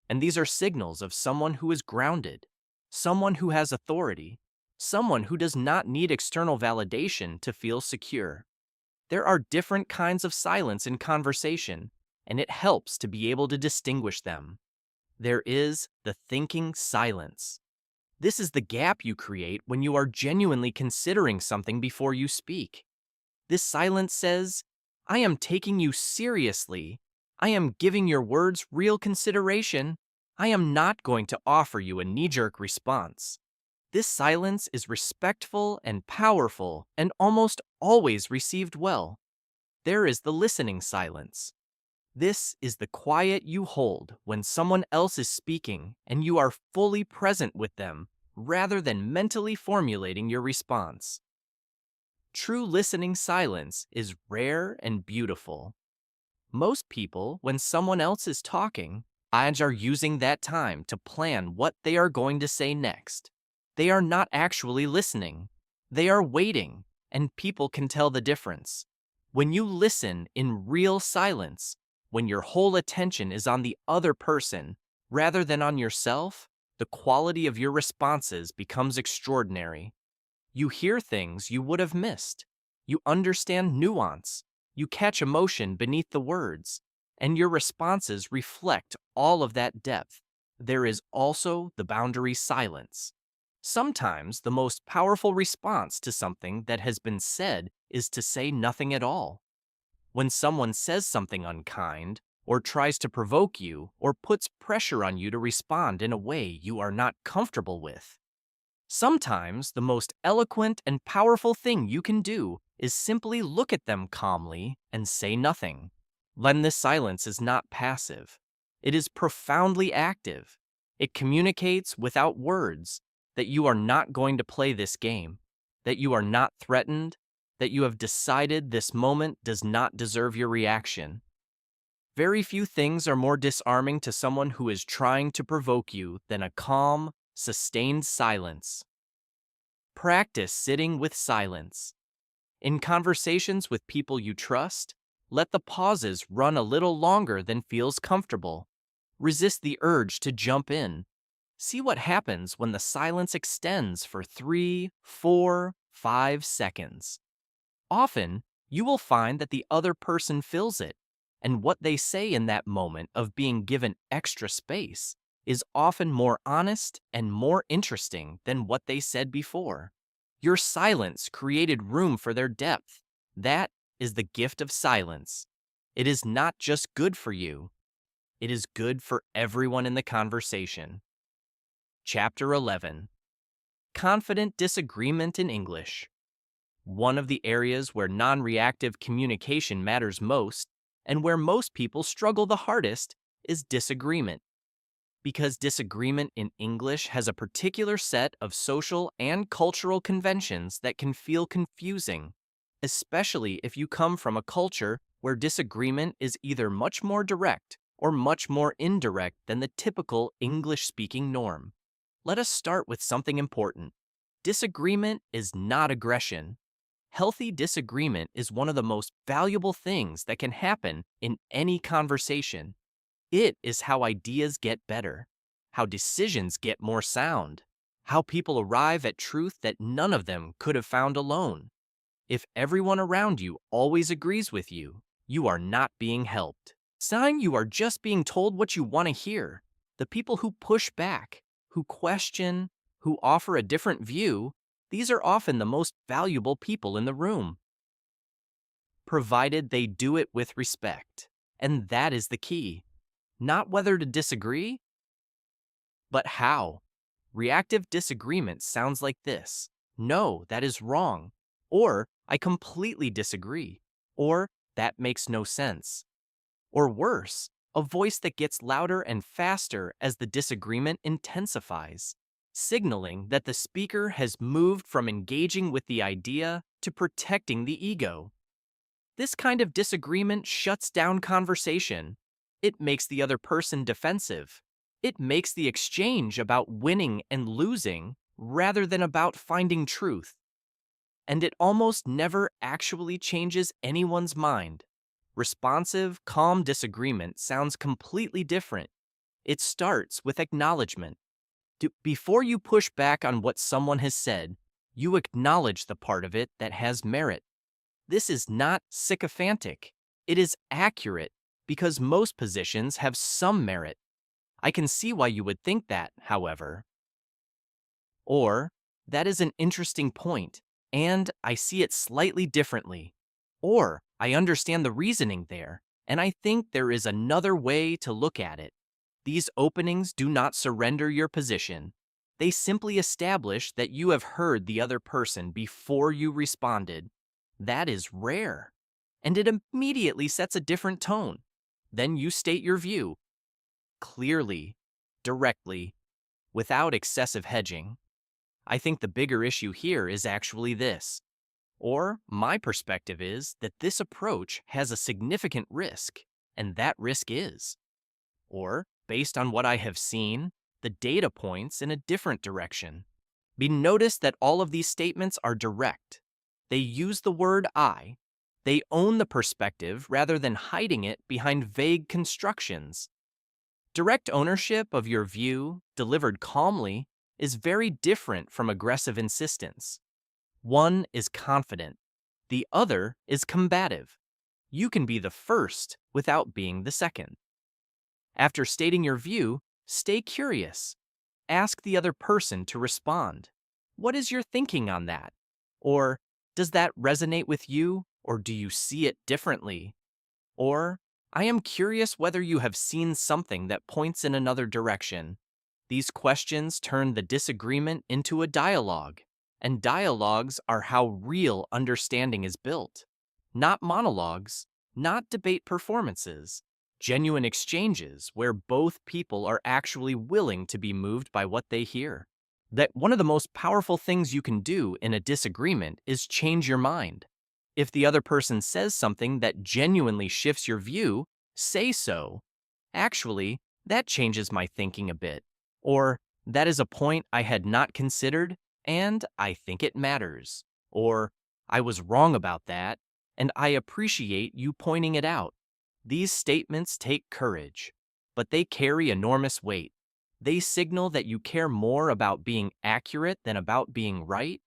And these are signals of someone who is grounded, someone who has authority, someone who does not need external validation to feel secure. There are different kinds of silence in conversation, and it helps to be able to distinguish them. There is the thinking silence. This is the gap you create when you are genuinely considering something before you speak. This silence says, I am taking you seriously. I am giving your words real consideration. I am not going to offer you a knee-jerk response. This silence is respectful and powerful and almost always received well. There is the listening silence. This is the quiet you hold when someone else is speaking and you are fully present with them, rather than mentally formulating your response. True listening silence is rare and beautiful. Most people, when someone else is talking, are using that time to plan what they are going to say next. They are not actually listening. They are waiting, and people can tell the difference. When you listen in real silence, when your whole attention is on the other person rather than on yourself, the quality of your responses becomes extraordinary. You hear things you would have missed. You understand nuance. You catch emotion beneath the words. And your responses reflect all of that depth. There is also the boundary silence. Sometimes the most powerful response to something that has been said is to say nothing at all. When someone says something unkind, or tries to provoke you, or puts pressure on you to respond in a way you are not comfortable with. Sometimes the most eloquent and powerful thing you can do is simply look at them calmly and say nothing. Then this silence is not passive. It is profoundly active. It communicates without words. that you are not going to play this game, that you are not threatened, that you have decided this moment does not deserve your reaction. Very few things are more disarming to someone who is trying to provoke you than a calm, sustained silence. Practice sitting with silence. In conversations with people you trust, let the pauses run a little longer than feels comfortable. Resist the urge to jump in. See what happens when the silence extends for 3, 4, 5 seconds. Often, you will find that the other person fills it, and what they say in that moment of being given extra space is often more honest and more interesting than what they said before. Your silence created room for their depth. That is the gift of silence. It is not just good for you, it is good for everyone in the conversation. Chapter 11. Confident Disagreement in English. One of the areas where non-reactive communication matters most, and where most people struggle the hardest, is disagreement. Because disagreement in English has a particular set of social and cultural conventions that can feel confusing, especially if you come from a culture where disagreement is either much more direct or much more indirect than the typical English-speaking norm. Let us start with something important. Disagreement is not aggression. Healthy disagreement is one of the most valuable things that can happen in any conversation. It is how ideas get better, how decisions get more sound, how people arrive at truth that none of them could have found alone. If everyone around you always agrees with you, you are not being helped. Sign you are just being told what you want to hear. The people who push back, who question, who offer a different view, these are often the most valuable people in the room, provided they do it with respect. And that is the key. Not whether to disagree, but how. Reactive disagreement sounds like this: no, that is wrong, or I completely disagree, or that makes no sense. Or worse, a voice that gets louder and faster as the disagreement intensifies, signaling that the speaker has moved from engaging with the idea to protecting the ego. This kind of disagreement shuts down conversation. It makes the other person defensive. It makes the exchange about winning and losing rather than about finding truth. And it almost never actually changes anyone's mind. Responsive, calm disagreement sounds completely different. It starts with acknowledgement. Before you push back on what someone has said, you acknowledge the part of it that has merit. This is not sycophantic. It is accurate, because most positions have some merit. I can see why you would think that, however. Or, that is an interesting point, and I see it slightly differently. Or, I understand the reasoning there, and I think there is another way to look at it. These openings do not surrender your position. They simply establish that you have heard the other person before you responded. That is rare, and it immediately sets a different tone. Then you state your view, clearly, directly, without excessive hedging. I think the bigger issue here is actually this. Or, my perspective is that this approach has a significant risk, and that risk is. Or, based on what I have seen, the data points in a different direction. Be noticed that all of these statements are direct. They use the word I. They own the perspective rather than hiding it behind vague constructions. Direct ownership of your view, delivered calmly, is very different from aggressive insistence. One is confident. The other is combative. You can be the first without being the second. After stating your view, stay curious. Ask the other person to respond. What is your thinking on that? Or, does that resonate with you, or do you see it differently? Or, I am curious whether you have seen something that points in another direction. These questions turn the disagreement into a dialogue, and dialogues are how real understanding is built. Not monologues, not debate performances, genuine exchanges where both people are actually willing to be moved by what they hear. that one of the most powerful things you can do in a disagreement is change your mind. If the other person says something that genuinely shifts your view, say so. Actually, that changes my thinking a bit. Or, that is a point I had not considered, and I think it matters. Or, I was wrong about that, and I appreciate you pointing it out. These statements take courage, but they carry enormous weight. They signal that you care more about being accurate than about being right,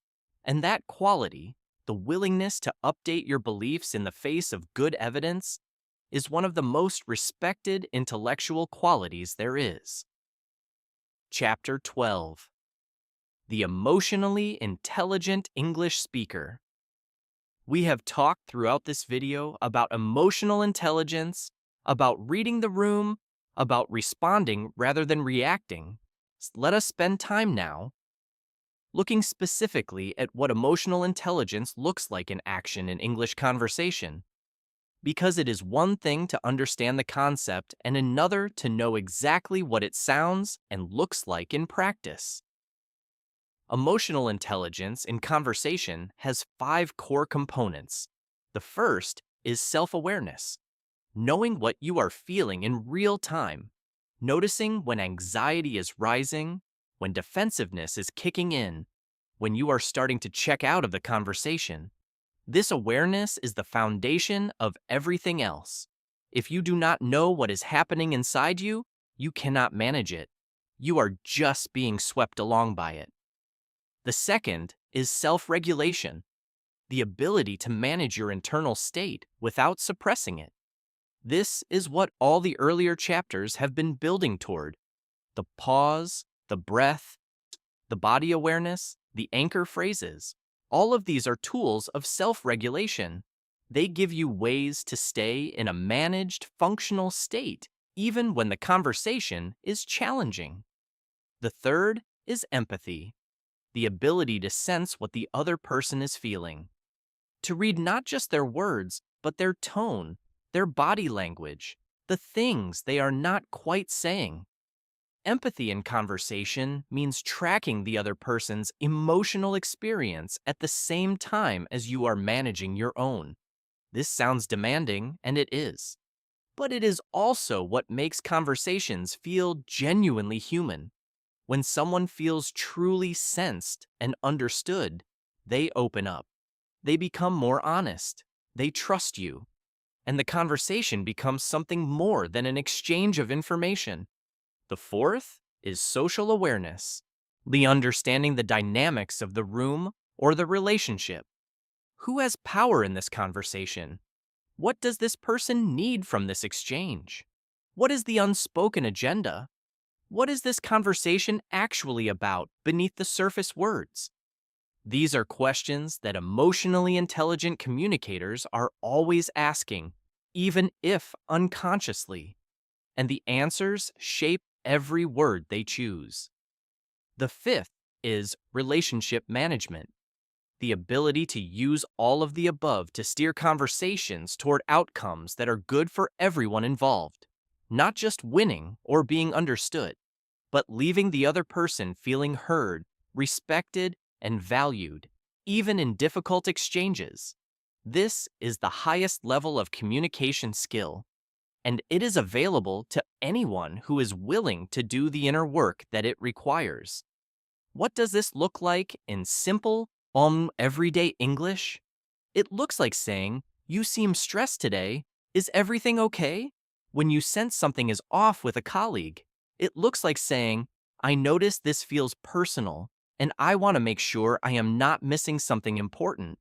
and that quality, the willingness to update your beliefs in the face of good evidence, is one of the most respected intellectual qualities there is. Chapter 12. The Emotionally Intelligent English Speaker. We have talked throughout this video about emotional intelligence, about reading the room, about responding rather than reacting. Let us spend time now looking specifically at what emotional intelligence looks like in action in English conversation. Because it is one thing to understand the concept and another to know exactly what it sounds and looks like in practice. Emotional intelligence in conversation has 5 core components. The first is self-awareness, knowing what you are feeling in real time, noticing when anxiety is rising, when defensiveness is kicking in, when you are starting to check out of the conversation. This awareness is the foundation of everything else. If you do not know what is happening inside you, you cannot manage it. You are just being swept along by it. The second is self-regulation, the ability to manage your internal state without suppressing it. This is what all the earlier chapters have been building toward. The pause, the breath, the body awareness, the anchor phrases. All of these are tools of self-regulation. They give you ways to stay in a managed, functional state, even when the conversation is challenging. The third is empathy, the ability to sense what the other person is feeling. To read not just their words, but their tone, their body language, the things they are not quite saying. Empathy in conversation means tracking the other person's emotional experience at the same time as you are managing your own. This sounds demanding, and it is. But it is also what makes conversations feel genuinely human. When someone feels truly sensed and understood, they open up. They become more honest. They trust you. And the conversation becomes something more than an exchange of information. The fourth is social awareness, the understanding the dynamics of the room or the relationship. Who has power in this conversation? What does this person need from this exchange? What is the unspoken agenda? What is this conversation actually about beneath the surface words? These are questions that emotionally intelligent communicators are always asking, even if unconsciously, and the answers shape every word they choose. The fifth is relationship management, the ability to use all of the above to steer conversations toward outcomes that are good for everyone involved, not just winning or being understood, but leaving the other person feeling heard, respected, and valued, even in difficult exchanges. This is the highest level of communication skill, and it is available to anyone who is willing to do the inner work that it requires. What does this look like in simple, everyday English? It looks like saying, "You seem stressed today. Is everything okay?" When you sense something is off with a colleague, it looks like saying, "I notice this feels personal, and I want to make sure I am not missing something important."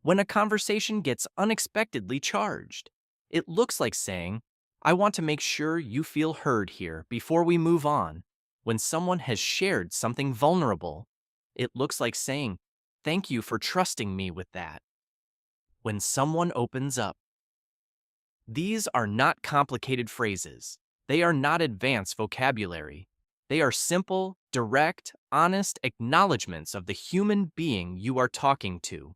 When a conversation gets unexpectedly charged, it looks like saying, "I want to make sure you feel heard here before we move on." When someone has shared something vulnerable, it looks like saying, "Thank you for trusting me with that." When someone opens up. These are not complicated phrases. They are not advanced vocabulary. They are simple, direct, honest acknowledgments of the human being you are talking to.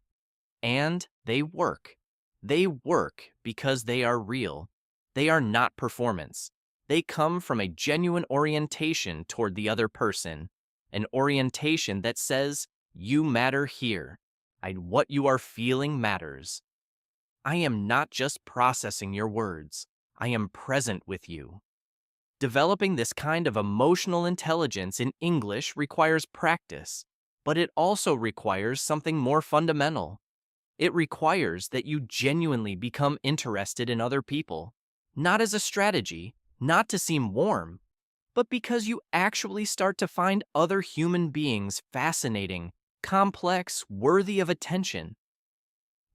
And they work. They work because they are real. They are not performance. They come from a genuine orientation toward the other person, an orientation that says, you matter here, and what you are feeling matters. I am not just processing your words, I am present with you. Developing this kind of emotional intelligence in English requires practice, but it also requires something more fundamental. It requires that you genuinely become interested in other people, not as a strategy, not to seem warm, but because you actually start to find other human beings fascinating, complex, worthy of attention.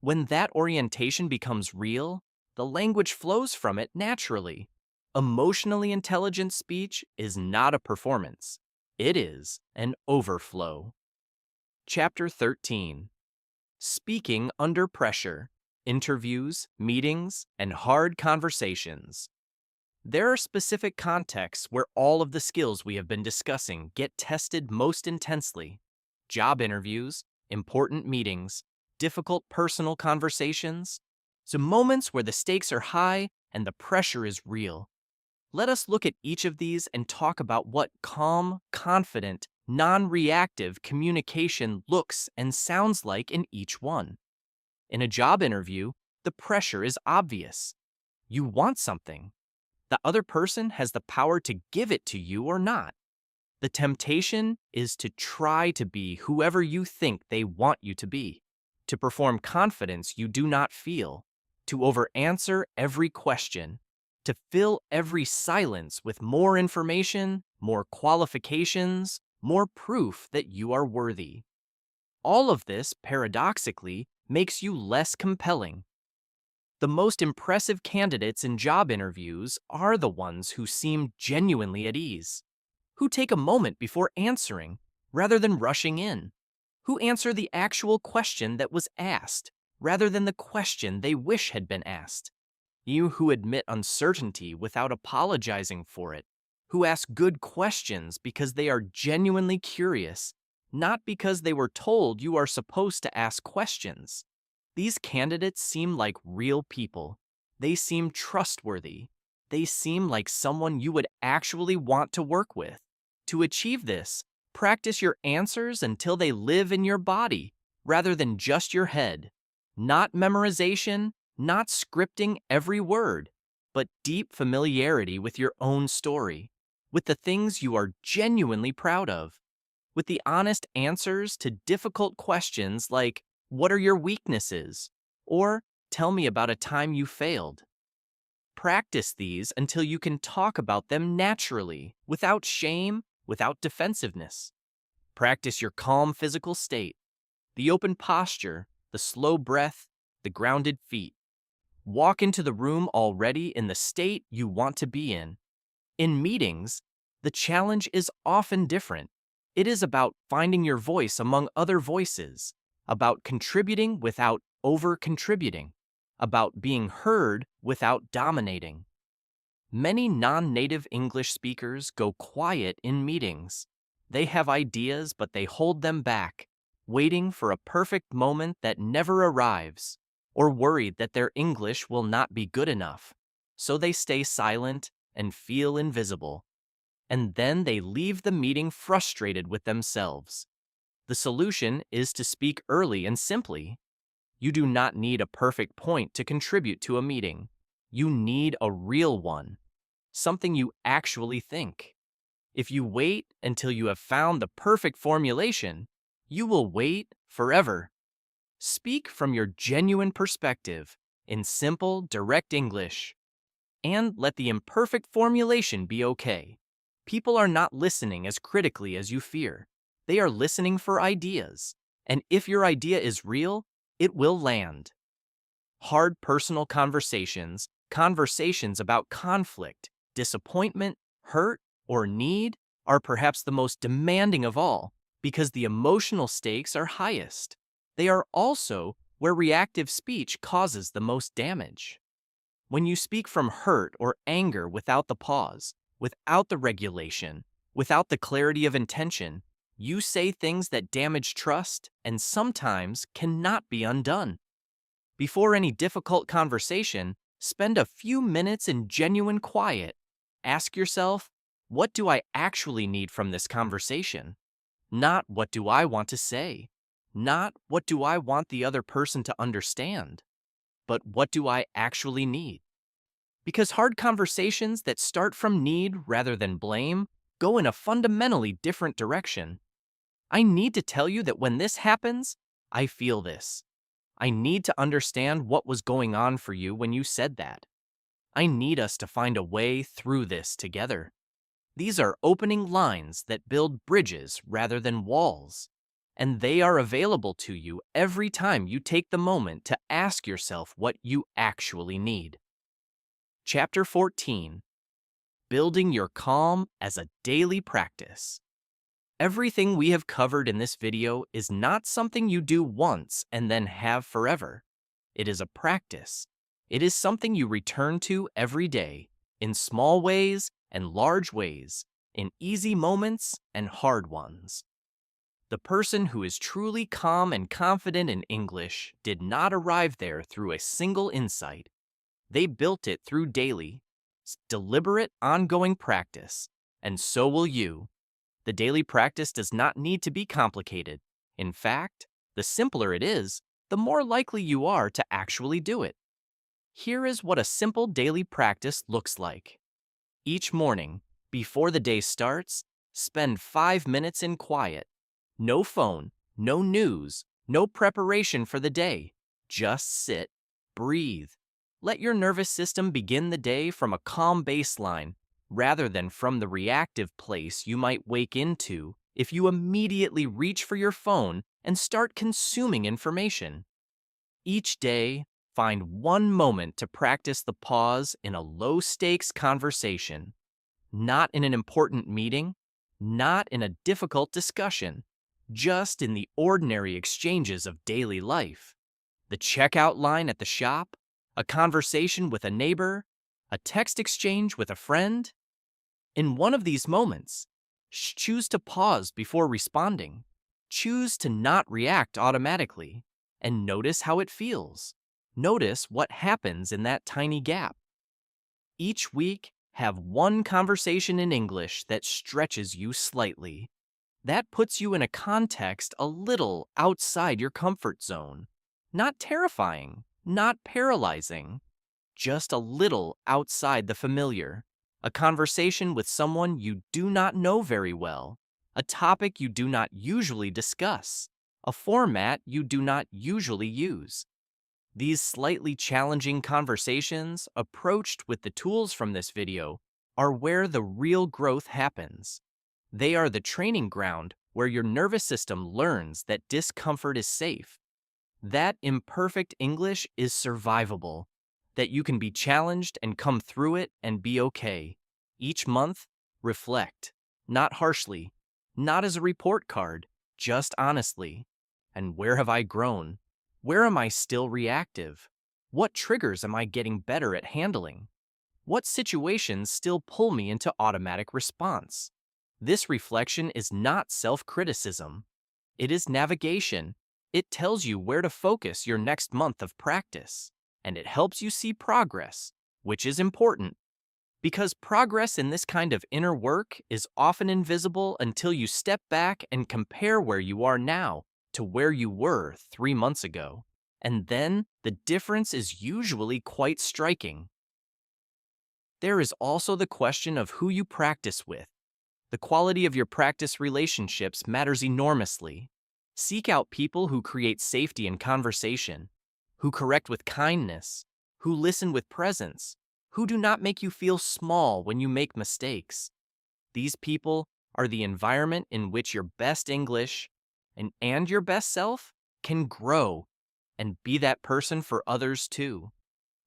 When that orientation becomes real, the language flows from it naturally. Emotionally intelligent speech is not a performance. It is an overflow. Chapter 13. Speaking under pressure, interviews, meetings, and hard conversations. There are specific contexts where all of the skills we have been discussing get tested most intensely. Job interviews, important meetings, difficult personal conversations. So moments where the stakes are high and the pressure is real. Let us look at each of these and talk about what calm, confident, non-reactive communication looks and sounds like in each one. In a job interview, the pressure is obvious. You want something. The other person has the power to give it to you or not. The temptation is to try to be whoever you think they want you to be, to perform confidence you do not feel, to over-answer every question, to fill every silence with more information, more qualifications, more proof that you are worthy. All of this, paradoxically, makes you less compelling. The most impressive candidates in job interviews are the ones who seem genuinely at ease, who take a moment before answering rather than rushing in, who answer the actual question that was asked rather than the question they wish had been asked. You who admit uncertainty without apologizing for it, who ask good questions because they are genuinely curious, not because they were told you are supposed to ask questions. These candidates seem like real people. They seem trustworthy. They seem like someone you would actually want to work with. To achieve this, practice your answers until they live in your body, rather than just your head. Not memorization, not scripting every word, but deep familiarity with your own story, with the things you are genuinely proud of, with the honest answers to difficult questions like, what are your weaknesses? Or, tell me about a time you failed. Practice these until you can talk about them naturally, without shame, without defensiveness. Practice your calm physical state, the open posture, the slow breath, the grounded feet. Walk into the room already in the state you want to be in. In meetings, the challenge is often different. It is about finding your voice among other voices, about contributing without over-contributing, about being heard without dominating. Many non-native English speakers go quiet in meetings. They have ideas, but they hold them back, waiting for a perfect moment that never arrives, or worried that their English will not be good enough. So they stay silent and feel invisible. And then they leave the meeting frustrated with themselves. The solution is to speak early and simply. You do not need a perfect point to contribute to a meeting. You need a real one, something you actually think. If you wait until you have found the perfect formulation, you will wait forever. Speak from your genuine perspective in simple, direct English, and let the imperfect formulation be okay. People are not listening as critically as you fear. They are listening for ideas, and if your idea is real, it will land. Hard personal conversations, conversations about conflict, disappointment, hurt, or need, are perhaps the most demanding of all because the emotional stakes are highest. They are also where reactive speech causes the most damage. When you speak from hurt or anger without the pause, without the regulation, without the clarity of intention, you say things that damage trust and sometimes cannot be undone. Before any difficult conversation, spend a few minutes in genuine quiet. Ask yourself, what do I actually need from this conversation? Not what do I want to say, not what do I want the other person to understand, but what do I actually need? Because hard conversations that start from need rather than blame go in a fundamentally different direction. I need to tell you that when this happens, I feel this. I need to understand what was going on for you when you said that. I need us to find a way through this together. These are opening lines that build bridges rather than walls. And they are available to you every time you take the moment to ask yourself what you actually need. Chapter 14: Building Your Calm as a Daily Practice. Everything we have covered in this video is not something you do once and then have forever. It is a practice. It is something you return to every day, in small ways and large ways, in easy moments and hard ones. The person who is truly calm and confident in English did not arrive there through a single insight. They built it through daily, deliberate, ongoing practice, and so will you. The daily practice does not need to be complicated. In fact, the simpler it is, the more likely you are to actually do it. Here is what a simple daily practice looks like. Each morning, before the day starts, spend 5 minutes in quiet. No phone, no news, no preparation for the day. Just sit, breathe. Let your nervous system begin the day from a calm baseline rather than from the reactive place you might wake into if you immediately reach for your phone and start consuming information. Each day, find one moment to practice the pause in a low-stakes conversation, not in an important meeting, not in a difficult discussion, just in the ordinary exchanges of daily life. The checkout line at the shop, a conversation with a neighbor, a text exchange with a friend. In one of these moments, choose to pause before responding. Choose to not react automatically, and notice how it feels. Notice what happens in that tiny gap. Each week, have one conversation in English that stretches you slightly. That puts you in a context a little outside your comfort zone. Not terrifying, not paralyzing, just a little outside the familiar. A conversation with someone you do not know very well, a topic you do not usually discuss, a format you do not usually use. These slightly challenging conversations, approached with the tools from this video, are where the real growth happens. They are the training ground where your nervous system learns that discomfort is safe, that imperfect English is survivable, that you can be challenged and come through it and be okay. Each month, reflect, not harshly, not as a report card, just honestly. And where have I grown? Where am I still reactive? What triggers am I getting better at handling? What situations still pull me into automatic response? This reflection is not self-criticism. It is navigation. It tells you where to focus your next month of practice, and it helps you see progress, which is important. Because progress in this kind of inner work is often invisible until you step back and compare where you are now to where you were 3 months ago. And then the difference is usually quite striking. There is also the question of who you practice with. The quality of your practice relationships matters enormously. Seek out people who create safety in conversation, who correct with kindness, who listen with presence, who do not make you feel small when you make mistakes. These people are the environment in which your best English and your best self can grow and be that person for others too.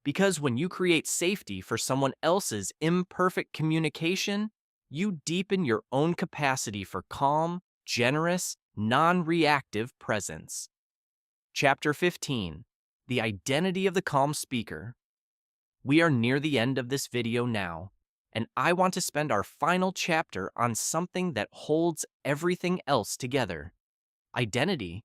Because when you create safety for someone else's imperfect communication, you deepen your own capacity for calm, generous, non-reactive presence. Chapter 15: The Identity of the Calm Speaker. We are near the end of this video now, and I want to spend our final chapter on something that holds everything else together: identity.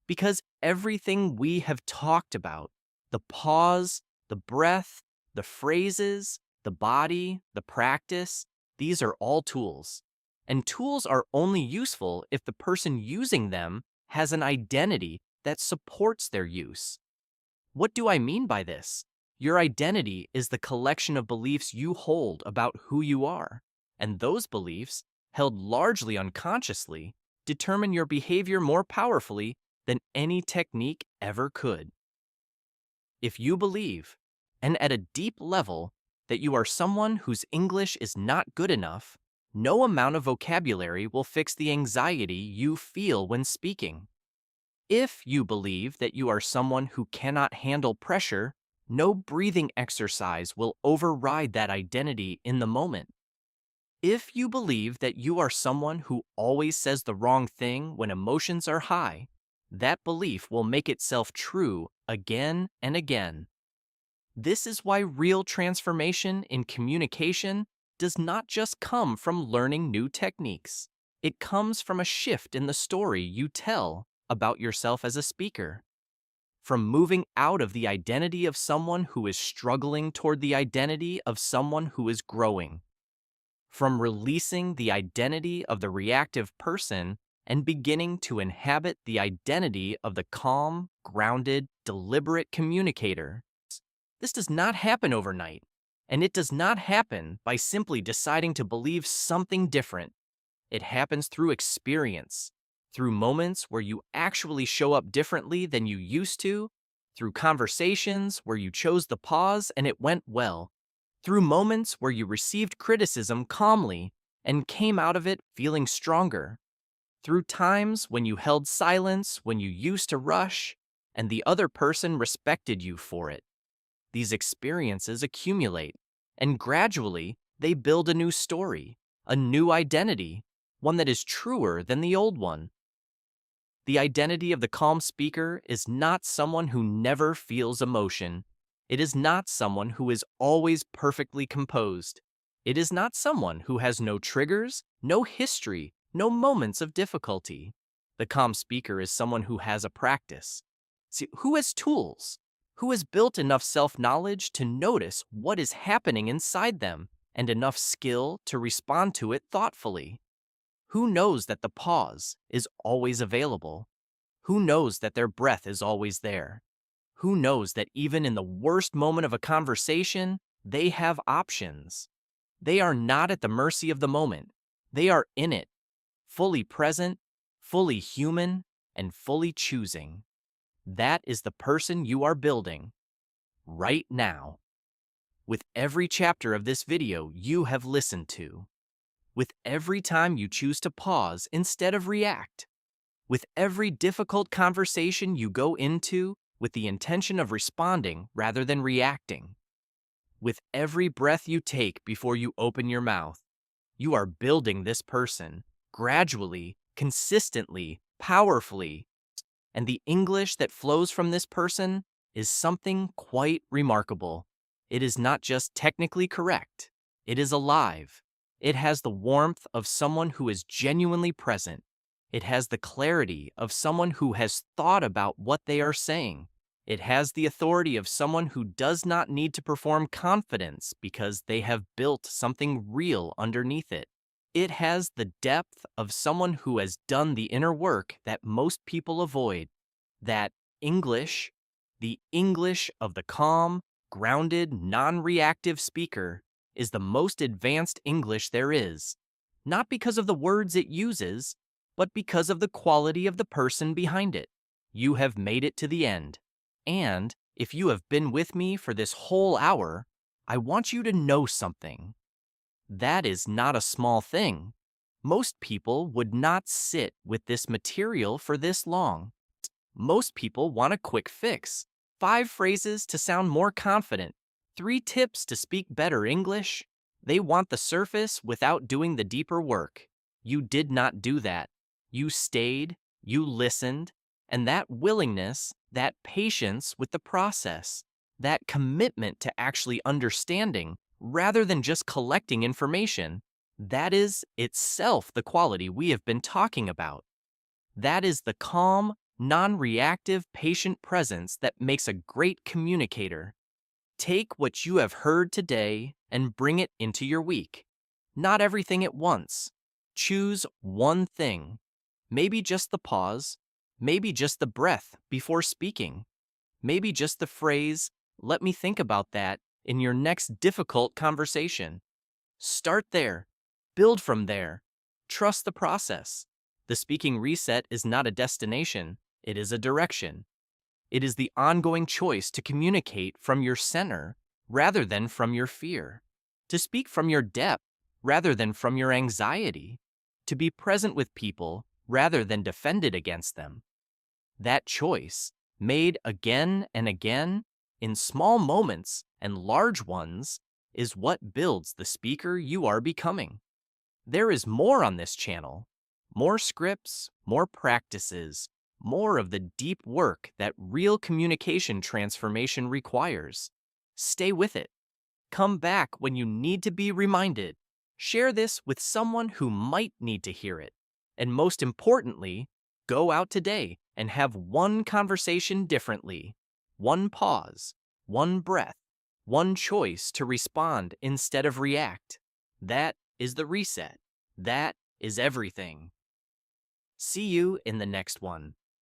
Because everything we have talked about, the pause, the breath, the phrases, the body, the practice, these are all tools. And tools are only useful if the person using them has an identity that supports their use. What do I mean by this? Your identity is the collection of beliefs you hold about who you are, and those beliefs, held largely unconsciously, determine your behavior more powerfully than any technique ever could. If you believe, and at a deep level, that you are someone whose English is not good enough, no amount of vocabulary will fix the anxiety you feel when speaking. If you believe that you are someone who cannot handle pressure, no breathing exercise will override that identity in the moment. If you believe that you are someone who always says the wrong thing when emotions are high, that belief will make itself true again and again. This is why real transformation in communication does not just come from learning new techniques. It comes from a shift in the story you tell about yourself as a speaker. From moving out of the identity of someone who is struggling toward the identity of someone who is growing. From releasing the identity of the reactive person and beginning to inhabit the identity of the calm, grounded, deliberate communicator. This does not happen overnight, and it does not happen by simply deciding to believe something different. It happens through experience, through moments where you actually show up differently than you used to, through conversations where you chose the pause and it went well, through moments where you received criticism calmly and came out of it feeling stronger, through times when you held silence when you used to rush and the other person respected you for it. These experiences accumulate, and gradually they build a new story, a new identity, one that is truer than the old one. The identity of the calm speaker is not someone who never feels emotion. It is not someone who is always perfectly composed. It is not someone who has no triggers, no history, no moments of difficulty. The calm speaker is someone who has a practice. See, who has tools? Who has built enough self-knowledge to notice what is happening inside them and enough skill to respond to it thoughtfully? Who knows that the pause is always available? Who knows that their breath is always there? Who knows that even in the worst moment of a conversation, they have options? They are not at the mercy of the moment. They are in it, fully present, fully human, and fully choosing. That is the person you are building right now. With every chapter of this video you have listened to, with every time you choose to pause instead of react, with every difficult conversation you go into with the intention of responding rather than reacting, with every breath you take before you open your mouth, you are building this person gradually, consistently, powerfully. And the English that flows from this person is something quite remarkable. It is not just technically correct. It is alive. It has the warmth of someone who is genuinely present. It has the clarity of someone who has thought about what they are saying. It has the authority of someone who does not need to perform confidence because they have built something real underneath it. It has the depth of someone who has done the inner work that most people avoid. That English, the English of the calm, grounded, non-reactive speaker, is the most advanced English there is, not because of the words it uses, but because of the quality of the person behind it. You have made it to the end. And if you have been with me for this whole hour, I want you to know something. That is not a small thing. Most people would not sit with this material for this long. Most people want a quick fix. 5 phrases to sound more confident. 3 tips to speak better English. They want the surface without doing the deeper work. You did not do that. You stayed, you listened, and that willingness, that patience with the process, that commitment to actually understanding rather than just collecting information, that is itself the quality we have been talking about. That is the calm, non-reactive, patient presence that makes a great communicator. Take what you have heard today and bring it into your week. Not everything at once. Choose one thing. Maybe just the pause, maybe just the breath before speaking, maybe just the phrase, "Let me think about that," in your next difficult conversation. Start there. Build from there. Trust the process. The speaking reset is not a destination, it is a direction. It is the ongoing choice to communicate from your center rather than from your fear, to speak from your depth rather than from your anxiety, to be present with people rather than defended against them. That choice, made again and again, in small moments and large ones, is what builds the speaker you are becoming. There is more on this channel. More scripts, more practices, more of the deep work that real communication transformation requires. Stay with it. Come back when you need to be reminded. Share this with someone who might need to hear it. And most importantly, go out today and have one conversation differently. One pause, one breath, one choice to respond instead of react. That is the reset. That is everything. See you in the next one.